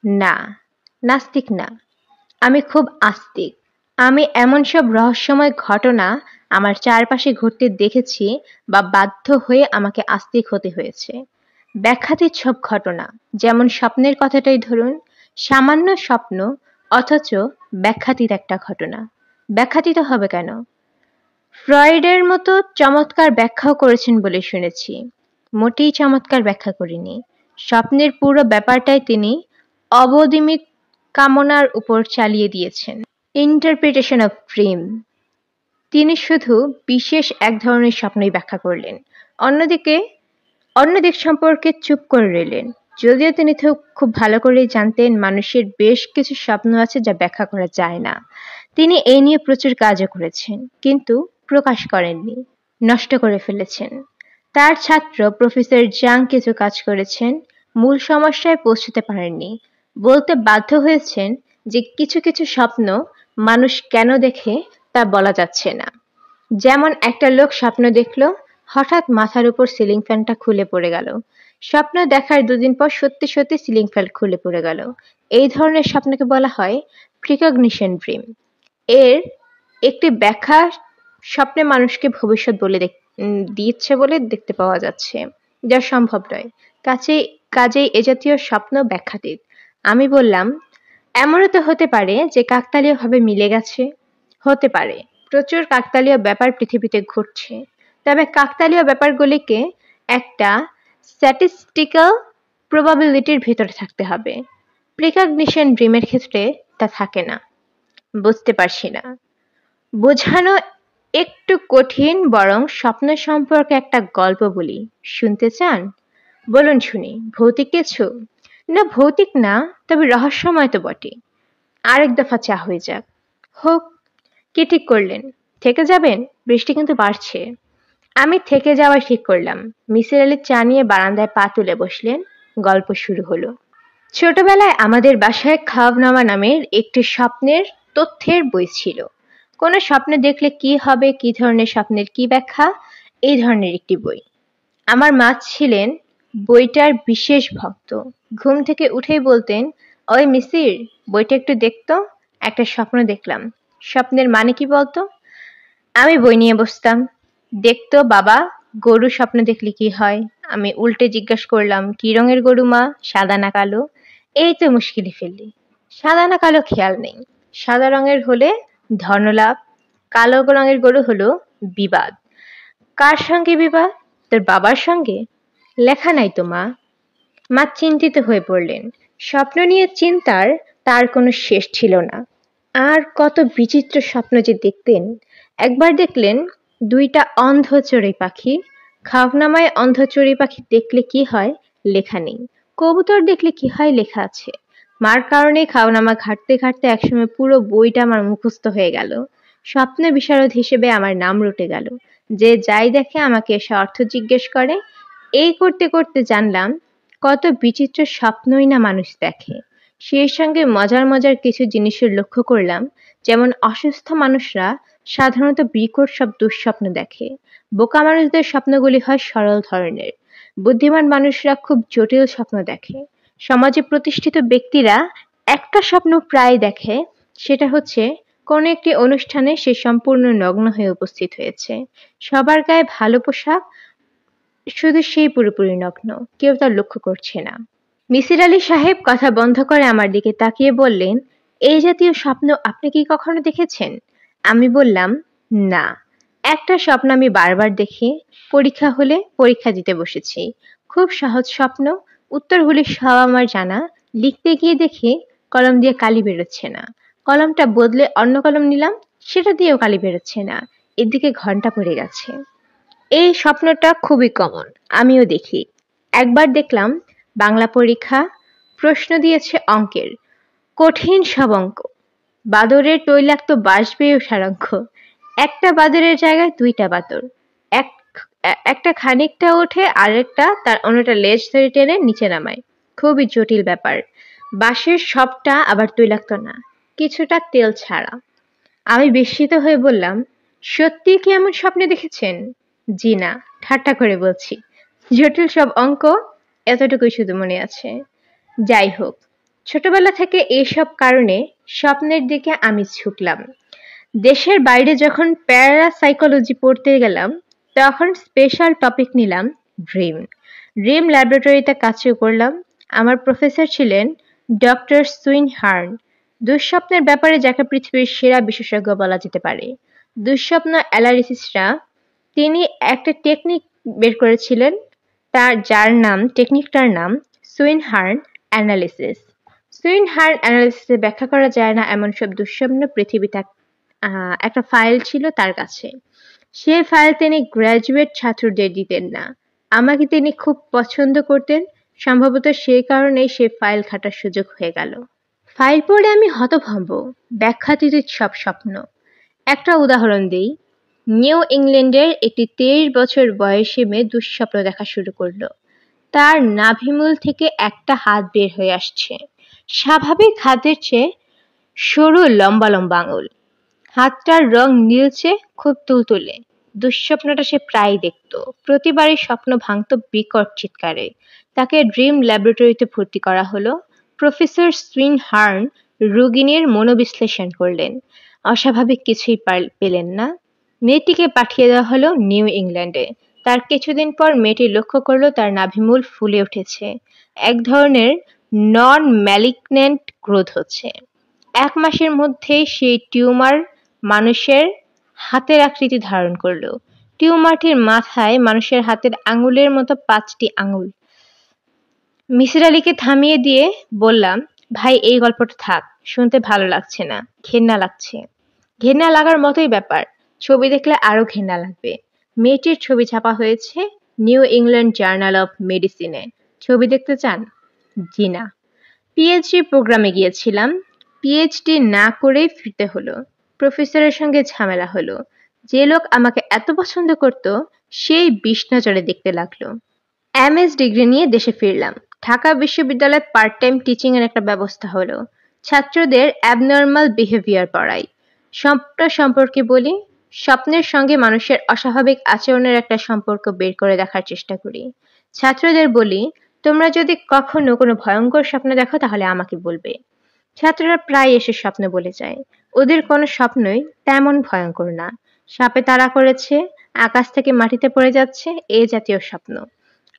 [SPEAKER 1] না, নাস্তিক না। আমি খুব আস্তিক। আমি এমন সব রহস্যময় ঘটনা আমার চারপাশে ঘটতে দেখেছি বা বাধ্য হয়ে আমাকে আস্তিক হতে হয়েছে। ব্যাখ্যাতীত সব ঘটনা, যেমন স্বপ্নের কথাটাই ধরুন। সামান্য স্বপ্ন, অথচ ব্যাখ্যাতীত একটা ঘটনা। ব্যাখ্যাতীত হবে কেন? ফ্রয়েডের মতো চমৎকার ব্যাখ্যাও করেছেন বলে শুনেছি। মোটেই চমৎকার ব্যাখ্যা করিনি। স্বপ্নের পুরো ব্যাপারটাই তিনি অবদিমিত কামনার উপর চালিয়ে দিয়েছেন। Interpretation of dream. তিনি শুধু বিশেষ এক ধরনের স্বপ্নই ব্যাখ্যা করলেন, অন্য দিক সম্পর্কে চুপ করে রইলেন। যদিও তিনি তো খুব ভালো করেই জানতেন মানুষের বেশ কিছু স্বপ্ন আছে যা ব্যাখ্যা করা যায় না। তিনি এই নিয়ে প্রচুর কাজও করেছেন, কিন্তু প্রকাশ করেননি, নষ্ট করে ফেলেছেন। তার ছাত্র প্রফেসর জাং কিছু কাজ করেছেন, মূল সমস্যায় পৌঁছতে পারেননি। বলতে বাধ্য হয়েছেন যে কিছু কিছু স্বপ্ন মানুষ কেন দেখে তা বলা যাচ্ছে না। যেমন একটা লোক স্বপ্ন দেখল হঠাৎ মাথার উপর সিলিং ফ্যানটা খুলে পড়ে গেল। স্বপ্ন দেখার 2 দিন পর সত্যি সত্যি সিলিং ফ্যান খুলে পড়ে গেল। এই ধরনের স্বপ্নকে বলা হয় প্রিকগনিশন ড্রিম। এর একটি ব্যাখ্যা স্বপ্নে মানুষকে ভবিষ্যৎ বলে দিচ্ছে বলে দেখতে পাওয়া যাচ্ছে, যা সম্ভব নয়। কাজেই এ জাতীয় স্বপ্ন ব্যাখ্যাতীত। আমি বললাম, এমনও তো হতে পারে যে কাকতালীয়ভাবে মিলে গেছে। হতে পারে। প্রচুর কাকতালীয় ব্যাপার পৃথিবীতে ঘটছে। তবে কাকতালীয় ব্যাপারগুলিকে একটা স্ট্যাটিস্টিক্যাল প্রবাবিলিটির ভিতরে থাকতে হবে। প্রিকগনিশন ড্রিমের ক্ষেত্রে তা থাকে না। বুঝতে পারছি না। বোঝানো একটু কঠিন, বরং স্বপ্ন সম্পর্কে একটা গল্প বলি। শুনতে চান? বলুন শুনি। ভৌতিক কিছু? না, ভৌতিক না, তবে রহস্যময় তো বটে। আরেক দফা চা হয়ে যাক। হোক। কি ঠিক করলেন? থেকে যাবেন? বৃষ্টি কিন্তু বাড়ছে। আমি থেকে যাওয়াই ঠিক করলাম। মিসির আলি চা নিয়ে বারান্দায় পা তুলে বসলেন। গল্প শুরু হলো। ছোটবেলায় আমাদের বাসায় খাওয়াবনামা নামের একটি স্বপ্নের তথ্যের বই ছিল। কোনো স্বপ্ন দেখলে কি হবে, কি ধরনের স্বপ্নের কি ব্যাখ্যা, এই ধরনের একটি বই। আমার মা ছিলেন বইটার বিশেষ ভক্ত। ঘুম থেকে উঠেই বলতেন, ওই মিসির, বইটা একটু দেখতো, একটা স্বপ্ন দেখলাম। স্বপ্নের মানে কি বলতো? আমি বই নিয়ে বসতাম। দেখতো বাবা, গরু স্বপ্ন দেখলে কি হয়? আমি উল্টে জিজ্ঞাসা করলাম, কি রঙের গরু মা? সাদা না কালো? এই তো মুশকিলে ফেললি। সাদা না কালো খেয়াল নেই। সাদা রঙের হলে ধনলাভ, কালো রঙের গরু হলো বিবাদ। কার সঙ্গে বিবাদ? তোর বাবার সঙ্গে? লেখা নাই তো মা। মা চিন্তিত হয়ে পড়লেন। স্বপ্ন নিয়ে চিন্তার তার কোনো শেষ ছিল না। আর কত বিচিত্র স্বপ্ন যে দেখতেন। একবার দেখলেন দুইটা অন্ধ চড়ুই পাখি। খাওয়াবনামায় অন্ধ চড়ুই পাখি দেখলে কি হয় লেখা নেই। কবুতর দেখলে কি হয় লেখা আছে। মার কারণে খাওয়াবনামা ঘাঁটতে ঘাঁটতে একসময় পুরো বইটা আমার মুখস্থ হয়ে গেল। স্বপ্ন বিশারদ হিসেবে আমার নাম রটে গেল। যে যাই দেখে আমাকে এসে অর্থ জিজ্ঞেস করে। এই করতে করতে জানলাম কত বিচিত্র স্বপ্নই না মানুষ দেখে। সেই সঙ্গে মজার মজার কিছু জিনিসের লক্ষ্য করলাম। যেমন অসুস্থ মানুষরা সাধারণত বিকট সব দুঃস্বপ্ন দেখে। বোকা মানুষদের স্বপ্নগুলি হয় সরল ধরনের। বুদ্ধিমান মানুষরা খুব জটিল স্বপ্ন দেখে। সমাজে প্রতিষ্ঠিত ব্যক্তিরা একটা স্বপ্ন প্রায় দেখে, সেটা হচ্ছে কোনো একটি অনুষ্ঠানে সে সম্পূর্ণ নগ্ন হয়ে উপস্থিত হয়েছে। সবার গায়ে ভালো পোশাক, শুধু সেই পুরোপুরি নগ্ন, কেউ তা লক্ষ্য করছে না। মিসির আলি সাহেব কথা বন্ধ করে আমার দিকে তাকিয়ে বললেন, এই জাতীয় স্বপ্ন আপনি কি কখনো দেখেছেন? আমি বললাম, না। একটা স্বপ্ন আমি বারবার দেখি। পরীক্ষা হলে পরীক্ষা দিতে বসেছি। খুব সহজ স্বপ্ন, উত্তরগুলি সব আমার জানা। লিখতে গিয়ে দেখি কলম দিয়ে কালি বেরোচ্ছে না। কলমটা বদলে অন্য কলম নিলাম, সেটা দিয়েও কালি বেরোচ্ছে না। এদিকে ঘন্টা পড়ে গেছে। এই স্বপ্নটা খুবই কমন, আমিও দেখি। একবার দেখলাম বাংলা পরীক্ষা, প্রশ্ন দিয়েছে অঙ্কের, কঠিন সব অঙ্ক। বাদরের তৈলাক্ত বাঁশ বেয়ে ওঠার অঙ্ক। একটা বাদরের জায়গায় দুইটা বাদর। এক একটা খানিকটা ওঠে, আরেকটা তার অন্যটা লেজ ধরে টেনে নিচে নামায়। খুবই জটিল ব্যাপার। বাঁশের সবটা আবার তৈলাক্ত না, কিছুটা তেল ছাড়া। আমি বিস্মিত হয়ে বললাম, সত্যি কি এমন স্বপ্ন দেখেছেন? জি না, ঠাট্টা করে বলছি। জটিল সব অঙ্ক, এতটুকুই শুধু মনে আছে। যাই হোক, ছোটবেলা থেকে এইসব কারণে স্বপ্নের দিকে আমি ছুটলাম। দেশের বাইরে যখন প্যারাসাইকোলজি পড়তে গেলাম, তখন স্পেশাল টপিক নিলাম ড্রিম। ড্রিম ল্যাবরেটরিতে কাজ করলাম। আমার প্রফেসর ছিলেন ডক্টর সুইনহার্ন। দুঃস্বপ্নের ব্যাপারে যাকে পৃথিবীর সেরা বিশেষজ্ঞ বলা যেতে পারে। দুঃস্বপ্ন অ্যানালিসিসরা তিনি একটা টেকনিক বের করেছিলেন, টেকনিকটার নাম সুইনহার্ন অ্যানালিসিস। সুইনহার্ন অ্যানালিসিসে ব্যাখ্যা করা যায় না এমন সব দুঃস্বপ্ন পৃথিবীতে একটা ফাইল ছিল তার কাছে। সেই ফাইল তিনি গ্র্যাজুয়েট ছাত্রদের দিতেন না। আমাকে তিনি খুব পছন্দ করতেন। সম্ভবত সেই কারণেই সেই ফাইল ঘাটার সুযোগ হয়ে গেল। ফাইল পড়ে আমি হতভম্ব। ব্যাখ্যাতীত সব স্বপ্ন। একটা উদাহরণ দেই। নিউ ইংল্যান্ডের একটি 23 বছর বয়সী মেয়ে দুঃস্বপ্ন দেখা শুরু করলো। তার নাভিমূল থেকে একটা হাত বের হয়ে আসছে। স্বাভাবিক হাতের চেয়ে সরু লম্বা লম্বা আঙুল। হাতটার রং নীলচে, খুব তুলতুলে। দুঃস্বপ্নটা সে প্রায় দেখত। প্রতিবারই স্বপ্ন ভাঙত বিকট চিৎকারে। তাকে ড্রিম ল্যাবরেটরিতে ভর্তি করা হলো। প্রফেসর সুইনহার্ন রোগিণীর মনোবিশ্লেষণ করলেন। অস্বাভাবিক কিছুই পেলেন না। মেয়েটিকে পাঠিয়ে দেওয়া হলো নিউ ইংল্যান্ডে। তার কিছুদিন পর মেয়েটি লক্ষ্য করলো তার নাভিমূল ফুলে উঠেছে। এক ধরনের নন ম্যালিগন্যান্ট গ্রোথ হচ্ছে। 1 মাসের মধ্যেই সেই টিউমার মানুষের হাতের আকৃতি ধারণ করলো। টিউমারটির মাথায় মানুষের হাতের আঙুলের মতো 5টি আঙুল। মিসির আলিকে থামিয়ে দিয়ে বললাম, ভাই এই গল্পটা থাক, শুনতে ভালো লাগছে না, ঘেন্না লাগছে। ঘেন্না লাগার মতোই ব্যাপার, ছবি দেখলে আরো ঘেন্না লাগবে। মেয়েটির ছবি ছাপা হয়েছে নিউ ইংল্যান্ড জার্নাল অফ মেডিসিনে। ছবি দেখতে চান? জি না। পিএইচডি প্রোগ্রামে গিয়েছিলাম, পিএইচডি না করেই ফিরতে হলো। প্রফেসরের সঙ্গে ঝামেলা হলো। যে লোক আমাকে এত পছন্দ করত সেই বিষ নজরে দেখতে লাগলো। এমএস ডিগ্রি নিয়ে দেশে ফিরলাম। ঢাকা বিশ্ববিদ্যালয়ে পার্ট টাইম টিচিং এর একটা ব্যবস্থা হলো। ছাত্রদের অ্যাবনর্মাল বিহেভিয়ার পড়াই। স্বপ্ন সম্পর্কে বলি, স্বপ্নের সঙ্গে মানুষের অস্বাভাবিক আচরণের একটা সম্পর্ক বের করে দেখার চেষ্টা করি। ছাত্রদের বলি, তোমরা যদি কখনো কোনো ভয়ঙ্কর স্বপ্ন দেখো তাহলে আমাকে বলবে। ছাত্ররা প্রায় এসে স্বপ্ন বলে যায়। ওদের কোনো স্বপ্নই তেমন ভয়ঙ্কর না। সাপে তাড়া করেছে, আকাশ থেকে মাটিতে পড়ে যাচ্ছে, এই জাতীয় স্বপ্ন।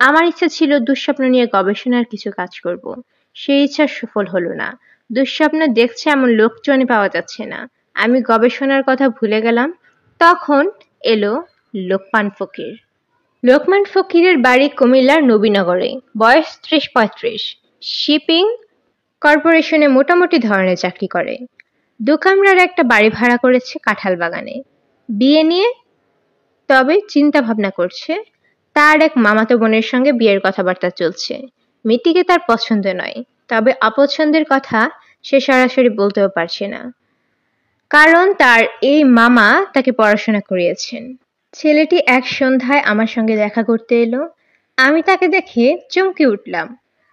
[SPEAKER 1] আমার ইচ্ছা ছিল দুঃস্বপ্ন নিয়ে গবেষণার কিছু কাজ করব। সেই ইচ্ছা সফল হলো না। দুঃস্বপ্ন দেখছে এমন লোকজনই পাওয়া যাচ্ছে না। আমি গবেষণার কথা ভুলে গেলাম। তখন এলো লোকমান ফকির। লোকমান ফকিরের বাড়ি কুমিল্লার নবীনগরে। বয়স ৩০-৩৫। শিপিং কর্পোরেশনে মোটামুটি ধরনের চাকরি করে। 2 কামরার একটা বাড়ি ভাড়া করেছে কাঁঠাল বাগানে। বিয়ে নিয়ে তবে চিন্তা ভাবনা করছে। তার এক মামাতো বোনের সঙ্গে বিয়ের কথাবার্তা চলছে। মেয়েটিকে তার পছন্দ নয়, তবে অপছন্দের কথা সে সরাসরি বলতেও পারছে না, কারণ তার এই মামা তাকে পড়াশোনা করিয়েছেন। ছেলেটি এক সন্ধ্যায় আমার সঙ্গে দেখা করতে এলো। আমি তাকে দেখে চমকে উঠলাম।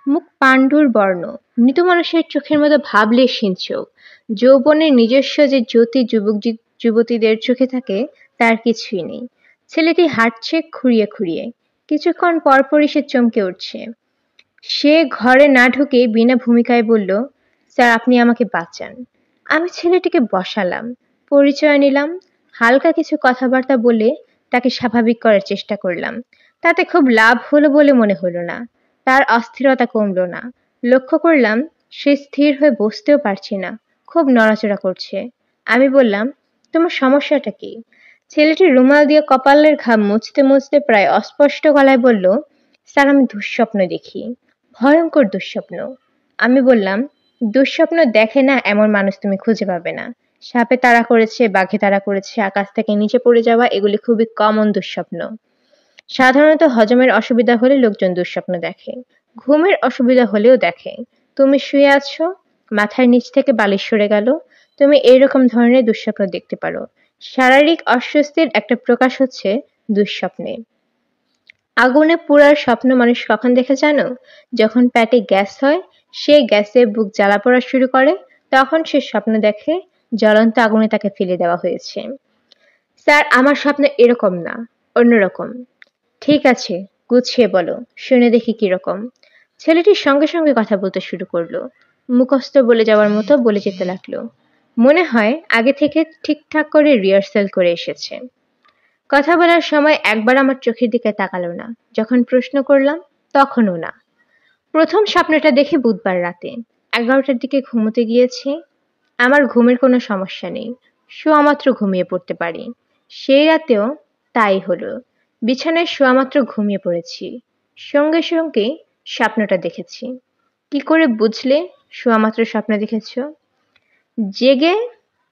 [SPEAKER 1] মুখ পাণ্ডুর বর্ণ, মৃত মানুষের চোখের মতো ভাবলে সিঞ্চক। যৌবনের নিজস্ব যে জ্যোতি যুবক যুবতীদের চোখে থাকে তার কিছুই নেই। ছেলেটি হাঁটছে খুঁড়িয়ে খুঁড়িয়ে। কিছুক্ষণ পরপরই সে চমকে উঠছে। সে ঘরে না ঢুকে বিনা ভূমিকায় বলল, স্যার আপনি আমাকে বাঁচান। আমি ছেলেটিকে বসালাম, পরিচয় নিলাম, হালকা কিছু কথাবার্তা বলে তাকে স্বাভাবিক করার চেষ্টা করলাম। তাতে খুব লাভ হলো বলে মনে হলো না। তার অস্থিরতা কমলো না। লক্ষ্য করলাম সে স্থির হয়ে বসতেও পারছে না, খুব নড়াচড়া করছে। আমি বললাম, তোমার সমস্যাটা কি? ছেলেটি রুমাল দিয়ে কপালের ঘাম মুছতে মুছতে প্রায় অস্পষ্ট গলায় বলল, স্যার আমি দুঃস্বপ্ন দেখি, ভয়ঙ্কর দুঃস্বপ্ন। আমি বললাম, দুঃস্বপ্ন দেখে না এমন মানুষ তুমি খুঁজে পাবে না। সাপে তাড়া করেছে, বাঘে তাড়া করেছে, আকাশ থেকে নিচে পড়ে যাওয়া, এগুলি খুবই কমন দুঃস্বপ্ন। সাধারণত হজমের অসুবিধা হলে লোকজন দুঃস্বপ্ন দেখে, ঘুমের অসুবিধা হলেও দেখে। তুমি শুয়ে আছো, মাথার নিচ থেকে বালিশ সরে গেল, তুমি এইরকম ধরনের দুঃস্বপ্ন দেখতে পারো। শারীরিক অস্বস্তির একটা প্রকাশ হচ্ছে দুঃস্বপ্নে। আগুনে পোড়ার স্বপ্ন মানুষ কখন দেখে জানো? যখন পেটে গ্যাস হয়, সেই গ্যাসে বুক জ্বালা পোড়া শুরু করে, তখন সে স্বপ্ন দেখে জ্বলন্ত আগুনে তাকে ফেলে দেওয়া হয়েছে। স্যার আমার স্বপ্ন এরকম না, অন্যরকম। ঠিক আছে, গুছিয়ে বলো, শুনে দেখি কিরকম। ছেলেটির সঙ্গে সঙ্গে কথা বলতে শুরু করলো। মুখস্থ বলে যাওয়ার মতো বলে যেতে লাগলো। মনে হয় আগে থেকে ঠিকঠাক করে রিহার্সাল করে এসেছে। কথা বলার সময় একবার আমার চোখের দিকে তাকালো না। যখন প্রশ্ন করলাম তখনও না। প্রথম স্বপ্নটা দেখে বুধবার রাতে 11টার দিকে ঘুমোতে গিয়েছি। আমার ঘুমের কোনো সমস্যা নেই, শোয়ামাত্র ঘুমিয়ে পড়তে পারি। সেই রাতেও তাই হলো। বিছানায় শোয়ামাত্র ঘুমিয়ে পড়েছি, সঙ্গে সঙ্গে স্বপ্নটা দেখেছি। কি করে বুঝলে শোয়ামাত্র স্বপ্ন দেখেছ? জেগে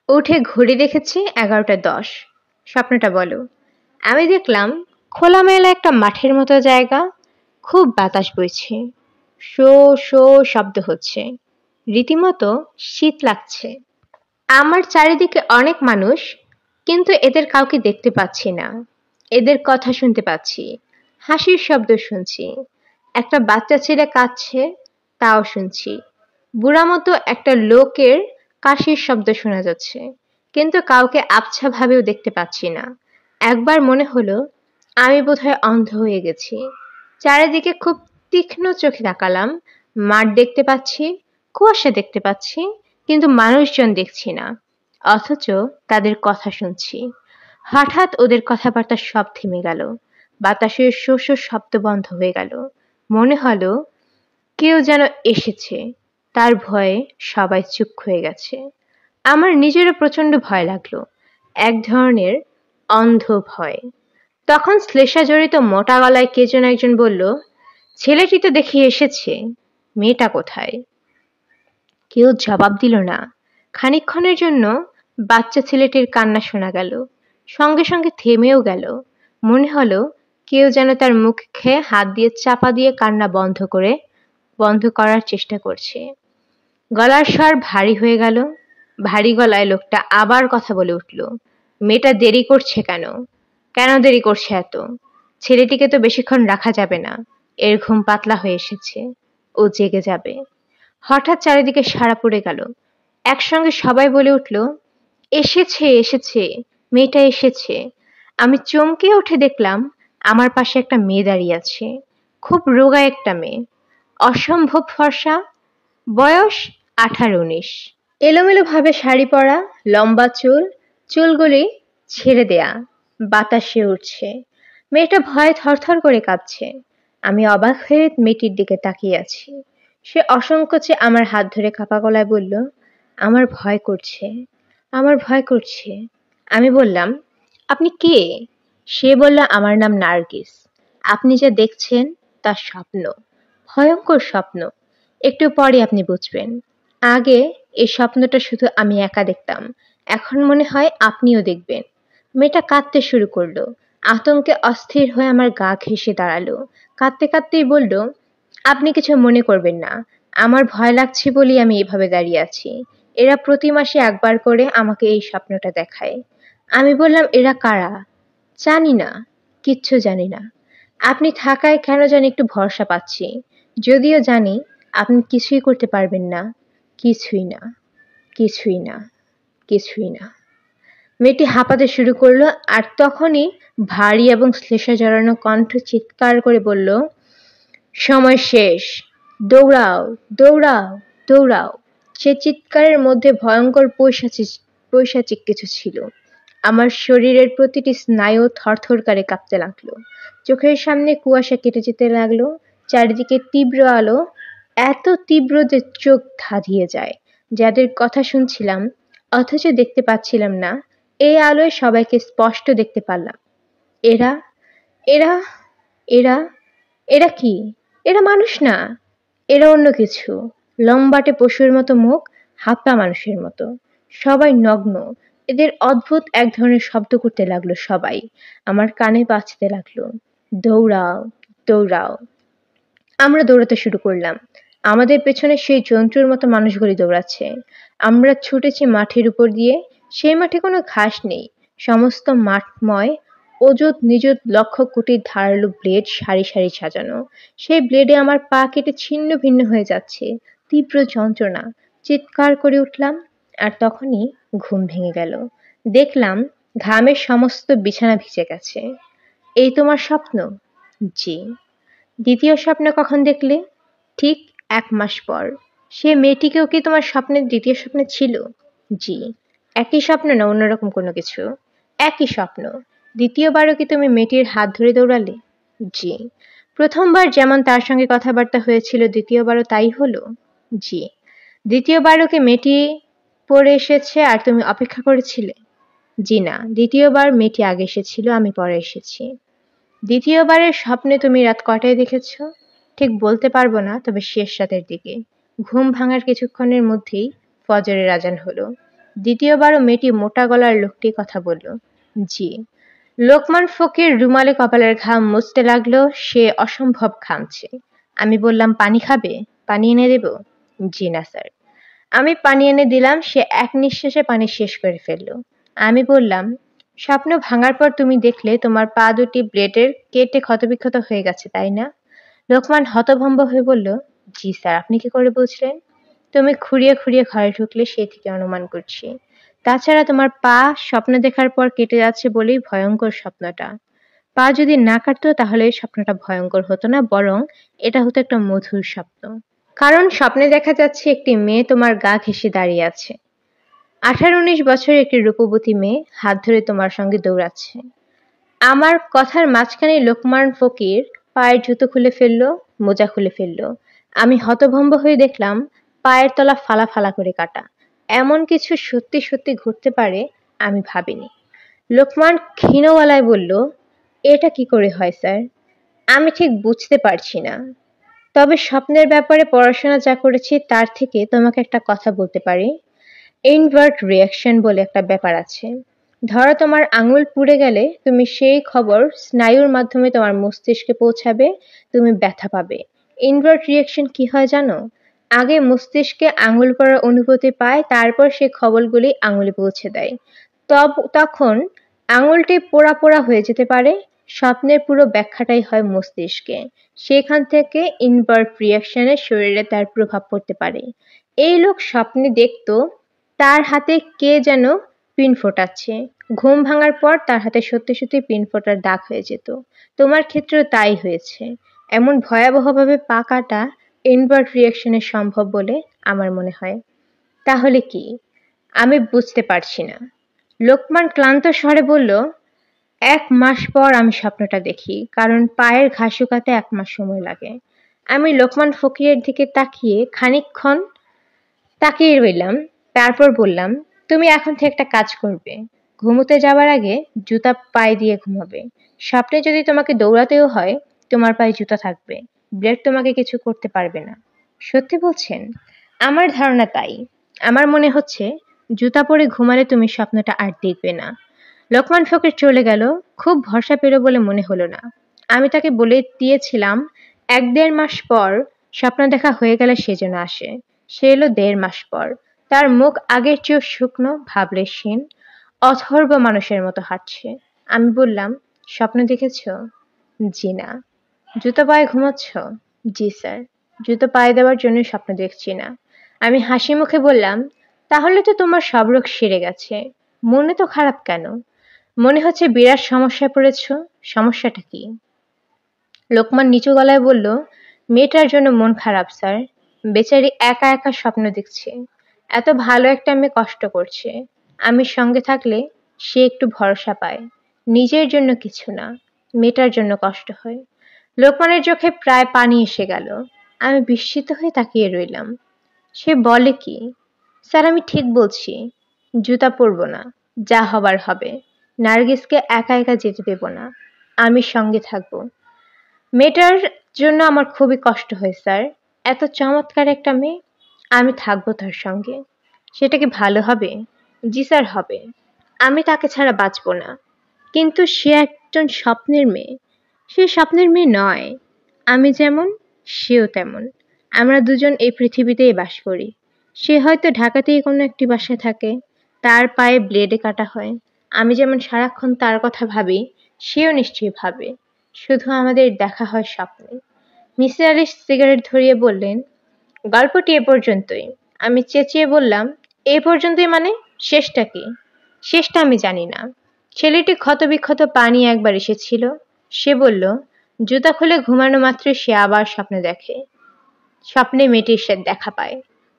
[SPEAKER 1] উঠে ঘড়ি দেখেছি 11টা 10। স্বপ্নটা বলো। আমি দেখলাম খোলামেলা একটা মাঠের মতো জায়গা, খুব বাতাস বইছে, শো শো শব্দ হচ্ছে, রীতিমতো শীত লাগছে। আমার চারিদিকে অনেক মানুষ, কিন্তু এদের কাউকে দেখতে পাচ্ছি না। এদের কথা শুনতে পাচ্ছি, হাসির শব্দ শুনছি, একটা বাচ্চা ছেলে কাঁদছে তাও শুনছি, বুড়া মতো একটা লোকের কাশির শব্দ শোনা যাচ্ছে, কিন্তু কাউকে আবছা ভাবেও দেখতে পাচ্ছি না। একবার মনে হলো আমি বোধহয় অন্ধ হয়ে গেছি। চারিদিকে খুব তীক্ষ্ণ চোখে তাকালাম, মাঠ দেখতে পাচ্ছি, কুয়াশা দেখতে পাচ্ছি, কিন্তু মানুষজন দেখছি না, অথচ তাদের কথা শুনছি। হঠাৎ ওদের কথাবার্তা সব থেমে গেল, বাতাসের শো শো শব্দ বন্ধ হয়ে গেল। মনে হলো কেউ যেন এসেছে, তার ভয়ে সবাই চুপ হয়ে গেছে। আমার নিজেরও প্রচন্ড ভয় লাগলো, এক ধরনের অন্ধ ভয়। তখন শ্লেষা জড়িত মোটা গলায় কে যেন একজন বলল, ছেলেটি তো দেখি এসেছে, মেয়েটা কোথায়? কেউ জবাব দিল না। খানিকক্ষণের জন্য বাচ্চা ছেলেটির কান্না শোনা গেল, সঙ্গে সঙ্গে থেমেও গেল। মনে হলো কেউ যেন তার মুখে হাত দিয়ে চাপা দিয়ে কান্না বন্ধ করার চেষ্টা করছে। গলার স্বর ভারী হয়ে গেল। ভারী গলায় লোকটা আবার কথা বলে উঠল, মেয়েটা দেরি করছে কেন? কেন দেরি করছে এত? ছেলেটিকে তো বেশিক্ষণ রাখা যাবে না, এর ঘুম পাতলা হয়ে এসেছে, ও জেগে যাবে। হঠাৎ চারিদিকে সাড়া পড়ে গেল। একসঙ্গে সবাই বলে উঠল, এসেছে এসেছে, মেয়েটা এসেছে। আমি চমকে উঠে দেখলাম আমার পাশে একটা মেয়ে দাঁড়িয়ে আছে, খুব রোগা একটা মেয়ে, অসম্ভব ফর্সা, বয়স 18-19। এলোমেলো ভাবে শাড়ি পরা, লম্বা চুল, চুলগুলি ছেড়ে দেয়া, বাতাসে উঠছে। মেয়েটা ভয়ে থরথর করে কাঁপছে। আমি অবাক হয়ে মেয়েটির দিকে তাকিয়ে আছি। সে অসংকোচে আমার হাত ধরে কাঁপা গলায় বলল, আমার ভয় করছে, আমার ভয় করছে। আমি বললাম, আপনি কে? সে বলল, আমার নাম নার্গিস। আপনি যা দেখছেন তা স্বপ্ন, ভয়ঙ্কর স্বপ্ন। একটু পরে আপনি বুঝবেন। আগে এই স্বপ্নটা শুধু আমি একা দেখতাম, এখন মনে হয় আপনিও দেখবেন। মেয়েটা কাঁদতে শুরু করলো। আতঙ্কে অস্থির হয়ে আমার গা ঘেঁষে দাঁড়ালো। কাঁদতে কাঁদতেই বলল, আপনি কিছু মনে করবেন না, আমার ভয় লাগছে বলেই আমি এভাবে দাঁড়িয়ে আছি। এরা প্রতি মাসে একবার করে আমাকে এই স্বপ্নটা দেখায়। আমি বললাম, এরা কারা? জানি না, কিচ্ছু জানি না। আপনি থাকায় কেন জানি একটু ভরসা পাচ্ছি, যদিও জানি আপনি কিছুই করতে পারবেন না। কিছুই না, কিছুই না, কিছুই না। মেয়েটি হাঁপাতে শুরু করলো, আর তখনই ভারী এবং শ্লেষা জড়ানো কণ্ঠ চিৎকার করে বলল, সময় শেষ, দৌড়াও দৌড়াও দৌড়াও। সে চিৎকারের মধ্যে ভয়ঙ্কর পৈশাচিক কিছু ছিল। আমার শরীরের প্রতিটি স্নায়ু থরথর করে কাঁপতে লাগলো। চোখের সামনে কুয়াশা কেটে যেতে লাগলো। চারিদিকে তীব্র আলো, এত তীব্র যে চোখ ধাঁধিয়ে যায়। যাদের কথা শুনছিলাম অথচ দেখতে পাচ্ছিলাম না, এই আলোয় সবাইকে স্পষ্ট দেখতে পারলাম। এরা এরা এরা এরা কি? এরা মানুষ না, এরা অন্য কিছু। লম্বাটে পশুর মতো মুখ, হাঁপা মানুষের মতো। সবাই নগ্ন। এদের অদ্ভুত এক ধরনের শব্দ করতে লাগলো সবাই। আমার কানে বাজতে লাগলো, দৌড়াও দৌড়াও। আমরা দৌড়াতে শুরু করলাম। আমাদের পেছনে সেই জন্তুর মতো মানুষগুলি দৌড়াচ্ছে। আমরা ছুটেছি মাঠের উপর দিয়ে। সেই মাঠে কোনো ঘাস নেই, সমস্ত মাঠময় অযুত নিযুত লক্ষ কোটি ধারালো ব্লেড সারি সারি সাজানো। সেই ব্লেডে আমার পা কেটে ছিন্ন ভিন্ন হয়ে যাচ্ছে। তীব্র যন্ত্রণা। চিৎকার করে উঠলাম, আর তখনই ঘুম ভেঙে গেল। দেখলাম ঘামের সমস্ত বিছানা ভিজে গেছে। এই তোমার স্বপ্ন? জি। দ্বিতীয় স্বপ্ন কখন দেখলে? ঠিক 1 মাস পর। সে মেয়েটিকেও কি তোমার স্বপ্নের দ্বিতীয় স্বপ্নে ছিল? জি। একই স্বপ্ন না অন্যরকম কোনো কিছু? একই স্বপ্ন। দ্বিতীয়বারও কি তুমি মেয়েটির হাত ধরে দৌড়ালে? জি। প্রথমবার যেমন তার সঙ্গে কথাবার্তা হয়েছিল, দ্বিতীয়বারও তাই হলো? জি। দ্বিতীয়বারও কি মেয়েটি পরে এসেছে আর তুমি অপেক্ষা করেছিলে? জি না, দ্বিতীয়বার মেয়েটি আগে এসেছিল, আমি পরে এসেছি। দ্বিতীয়বারের স্বপ্নে তুমি রাত কটায় দেখেছ? ঠিক বলতে পারবো না, তবে শেষ রাতের দিকে। ঘুম ভাঙার কিছুক্ষণের মধ্যেই ফজরের আজান হলো। দ্বিতীয়বারও মেয়েটি মোটা গলার লোকটি কথা বলল। জি। লোকমান ফকির রুমালে কপালের ঘাম মুছতে লাগলো। সে অসম্ভব ঘামছে। আমি বললাম, পানি খাবে? পানি এনে দেব? জি না স্যার। আমি পানি এনে দিলাম। সে এক নিঃশ্বাসে পানি শেষ করে ফেলল। আমি বললাম, স্বপ্ন ভাঙার পর তুমি দেখলে তোমার পা দুটি ব্লেডের কেটে ক্ষতবিক্ষত হয়ে গেছে, তাই না? লোকমান হতভম্ব হয়ে বলল, জি স্যার। আপনি কি করে বুঝলেন? তুমি খুঁড়িয়ে খুঁড়িয়ে ঘরে ঢুকলে সেই থেকে অনুমান করছি। তাছাড়া তোমার পা স্বপ্ন দেখার পর কেটে যাচ্ছে বলেই ভয়ঙ্কর স্বপ্নটা। পা যদি না কাটতো তাহলে এই স্বপ্নটা ভয়ঙ্কর হতো না, বরং এটা হতো একটা মধুর স্বপ্ন। কারণ স্বপ্নে দেখা যাচ্ছে একটি মেয়ে তোমার গা ঘেঁষে দাঁড়িয়ে আছে। 18-19 বছরের একটি রূপবতী মেয়ে হাত ধরে তোমার সঙ্গে দৌড়াচ্ছে। আমার কথার মাঝখানে লোকমান ফকির পায়ের জুতো খুলে ফেললো, মোজা খুলে ফেললো। আমি হতভম্ব হয়ে দেখলাম পায়ের তলা ফালা ফালা করে কাটা। এমন কিছু সত্যি সত্যি ঘটতে পারে আমি ভাবিনি। লোকমান ক্ষীণ গলায় বলল, এটা কি করে হয় স্যার? আমি ঠিক বুঝতে পারছি না। তবে স্বপ্নের ব্যাপারে পড়াশোনা যা করেছি তার থেকে তোমাকে একটা কথা বলতে পারি। ইনভার্ট রিয়াকশন বলে একটা ব্যাপার আছে। ধরো তোমার আঙুল পুড়ে গেলে তুমি সেই খবর স্নায়ুর মাধ্যমে তোমার মস্তিষ্কে পৌঁছাবে, তুমি ব্যথা পাবে। ইনভার্ট রিয়াকশন কি হয় জানো? আগে মস্তিষ্কে আঙুল পড়ার অনুভূতি পায়, তারপর সেই খবরগুলি আঙুলে পৌঁছে দেয়। তখন আঙুলটি পোড়া পোড়া হয়ে যেতে পারে। স্বপ্নের পুরো ব্যাখ্যাটাই হয় মস্তিষ্কে। সেখান থেকে ইনভার্ট রিয়াকশনে শরীরে তার প্রভাব পড়তে পারে। এই লোক স্বপ্নে দেখতো তার হাতে কে যেন পিন ফোটাচ্ছে। ঘুম ভাঙার পর তার হাতে সত্যি সত্যি পিন ফোটার দাগ হয়ে যেত। তোমার ক্ষেত্রেও তাই হয়েছে। এমন ভয়াবহভাবে পা কাটা ইনভার্ট রিয়াকশনে সম্ভব বলে আমার মনে হয়। তাহলে কি? আমি বুঝতে পারছি না। লোকমান ক্লান্ত স্বরে বলল, 1 মাস পর আমি স্বপ্নটা দেখি, কারণ পায়ের ঘা শুকাতে 1 মাস সময় লাগে। আমি লোকমান ফকিরের দিকে খানিকক্ষণ তাকিয়ে রইলাম। তারপর বললাম, তুমি এখন থেকে একটা কাজ করবে। ঘুমোতে যাবার আগে জুতা পায়ে দিয়ে ঘুমাবে। স্বপ্নে যদি তোমাকে দৌড়াতেও হয়, তোমার পায়ে জুতা থাকবে। ব্লেড তোমাকে কিছু করতে পারবে না। সত্যি বলছেন? আমার ধারণা তাই। আমার মনে হচ্ছে জুতা পরে ঘুমালে তুমি স্বপ্নটা আর দেখবে না। লোকমান ফকির চলে গেল। খুব ভরসা পেল বলে মনে হলো না। আমি তাকে বলে দিয়েছিলাম 1-1.5 মাস পর স্বপ্ন দেখা হয়ে গেলে সে যেন আসে। সে এলো 1.5 মাস পর। তার মুখ আগের চেয়েও শুকনো, ভাবলেশহীন, অথর্ব মানুষের মতো হাঁটছে। আমি বললাম, স্বপ্ন দেখেছ? জি না। জুতো পায়ে ঘুমাচ্ছ? জি স্যার। জুতো পায়ে দেওয়ার জন্য স্বপ্ন দেখছি না। আমি হাসি মুখে বললাম, তাহলে তো তোমার সব রোগ সেরে গেছে। মনে তো খারাপ কেন? মনে হচ্ছে বিরাট সমস্যায় পড়েছ। সমস্যাটা কি? লোকমান নিচু গলায় বলল, মেয়েটার জন্য মন খারাপ স্যার। বেচারি একা একা স্বপ্ন দেখছে। এত ভালো একটা মেয়ে কষ্ট করছে। আমি সঙ্গে থাকলে সে একটু ভরসা পায়। নিজের জন্য কিছু না, মেয়েটার জন্য কষ্ট হয়। লোকমানের চোখে প্রায় পানি এসে গেল। আমি বিস্মিত হয়ে তাকিয়ে রইলাম। সে বলে কি? স্যার আমি ঠিক বলছি। জুতা পরব না। যা হবার হবে। নার্গিসকে একা একা যেতে দেব না। আমি সঙ্গে থাকবো। মেয়েটার জন্য আমার খুবই কষ্ট হয় স্যার। এত চমৎকার একটা মেয়ে। আমি থাকবো তার সঙ্গে। সেটা কি ভালো হবে? জি স্যার, হবে। আমি তাকে ছাড়া বাঁচবো না। কিন্তু সে একজন স্বপ্নের মেয়ে। সে স্বপ্নের মেয়ে নয়। আমি যেমন, সেও তেমন। আমরা দুজন এই পৃথিবীতেই বাস করি। সে হয়তো ঢাকাতেই কোনো একটি বাসায় থাকে। তার পায়ে ব্লেডে কাটা হয়। আমি যেমন সারাক্ষণ তার কথা ভাবি, সেও নিশ্চয়ই ভাবে। শুধু আমাদের দেখা হয় স্বপ্নে। মিসির আলি সিগারেট ধরিয়ে বললেন, গল্পটি এ পর্যন্তই। আমি চেঁচিয়ে বললাম, এ পর্যন্তই মানে? শেষটা কি? শেষটা আমি জানি না। ছেলেটি ক্ষতবিক্ষত পা নিয়ে একবার এসেছিল। সে বলল, জুতা খুলে ঘুমানো মাত্রই সে আবার স্বপ্ন দেখে। স্বপ্নে মেয়েটির সে দেখা পায়।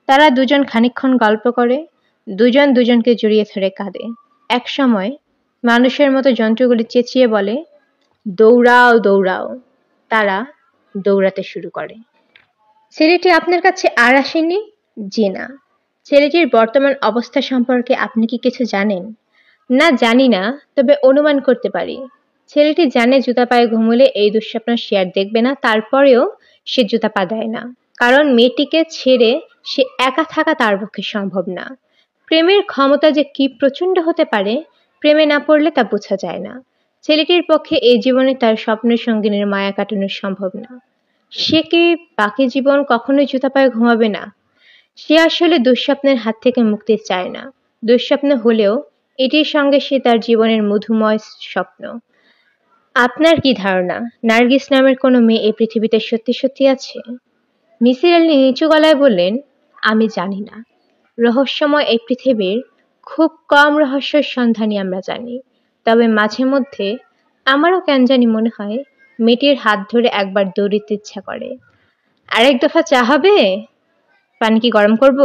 [SPEAKER 1] তারা দুজন খানিকক্ষণ গল্প করে। দুজন দুজনকে জড়িয়ে ধরে কাঁদে। এক সময় মানুষের মতো যন্ত্রগুলি চেঁচিয়ে বলে, দৌড়াও দৌড়াও। তারা দৌড়াতে শুরু করে। ছেলেটি আপনার কাছে আর আসেনি? জি না। ছেলেটির বর্তমান অবস্থা সম্পর্কে আপনি কি কিছু জানেন? না, জানি না, তবে অনুমান করতে পারি। ছেলেটি জানে জুতা পায়ে ঘুমুলে এই দুঃস্বপ্ন সে আর দেখবে না, তারপরেও সে জুতা পা দেয় না। কারণ মেয়েটিকে ছেড়ে সে একা থাকা তার পক্ষে সম্ভব না। প্রেমের ক্ষমতা যে কি প্রচণ্ড হতে পারে, প্রেমে না পড়লে তা বোঝা যায় না। ছেলেটির পক্ষে এই জীবনে তার স্বপ্নের সঙ্গিনীর মায়া কাটানো সম্ভব না। সে কি বাকি জীবন কখনোই জুতা পায়ে ঘুমাবে না? সে আসলে দুঃস্বপ্নের হাত থেকে মুক্তি চায় না। দুঃস্বপ্ন হলেও এটির সঙ্গে সে তার জীবনের মধুময় স্বপ্ন। আপনার কি ধারণা, নার্গিস নামের কোনো মেয়ে এই পৃথিবীতে সত্যি সত্যি আছে? মিসির আলি নিচু গলায় বললেন, আমি জানি না। রহস্যময় এই পৃথিবীর খুব কম রহস্যের সন্ধানই আমরা জানি। তবে মাঝে মধ্যে আমারও কেন জানি মনে হয় মেয়েটির হাত ধরে একবার দৌড়িতে ইচ্ছা করে। আরেক দফা চা হবে? পানি কি গরম করব?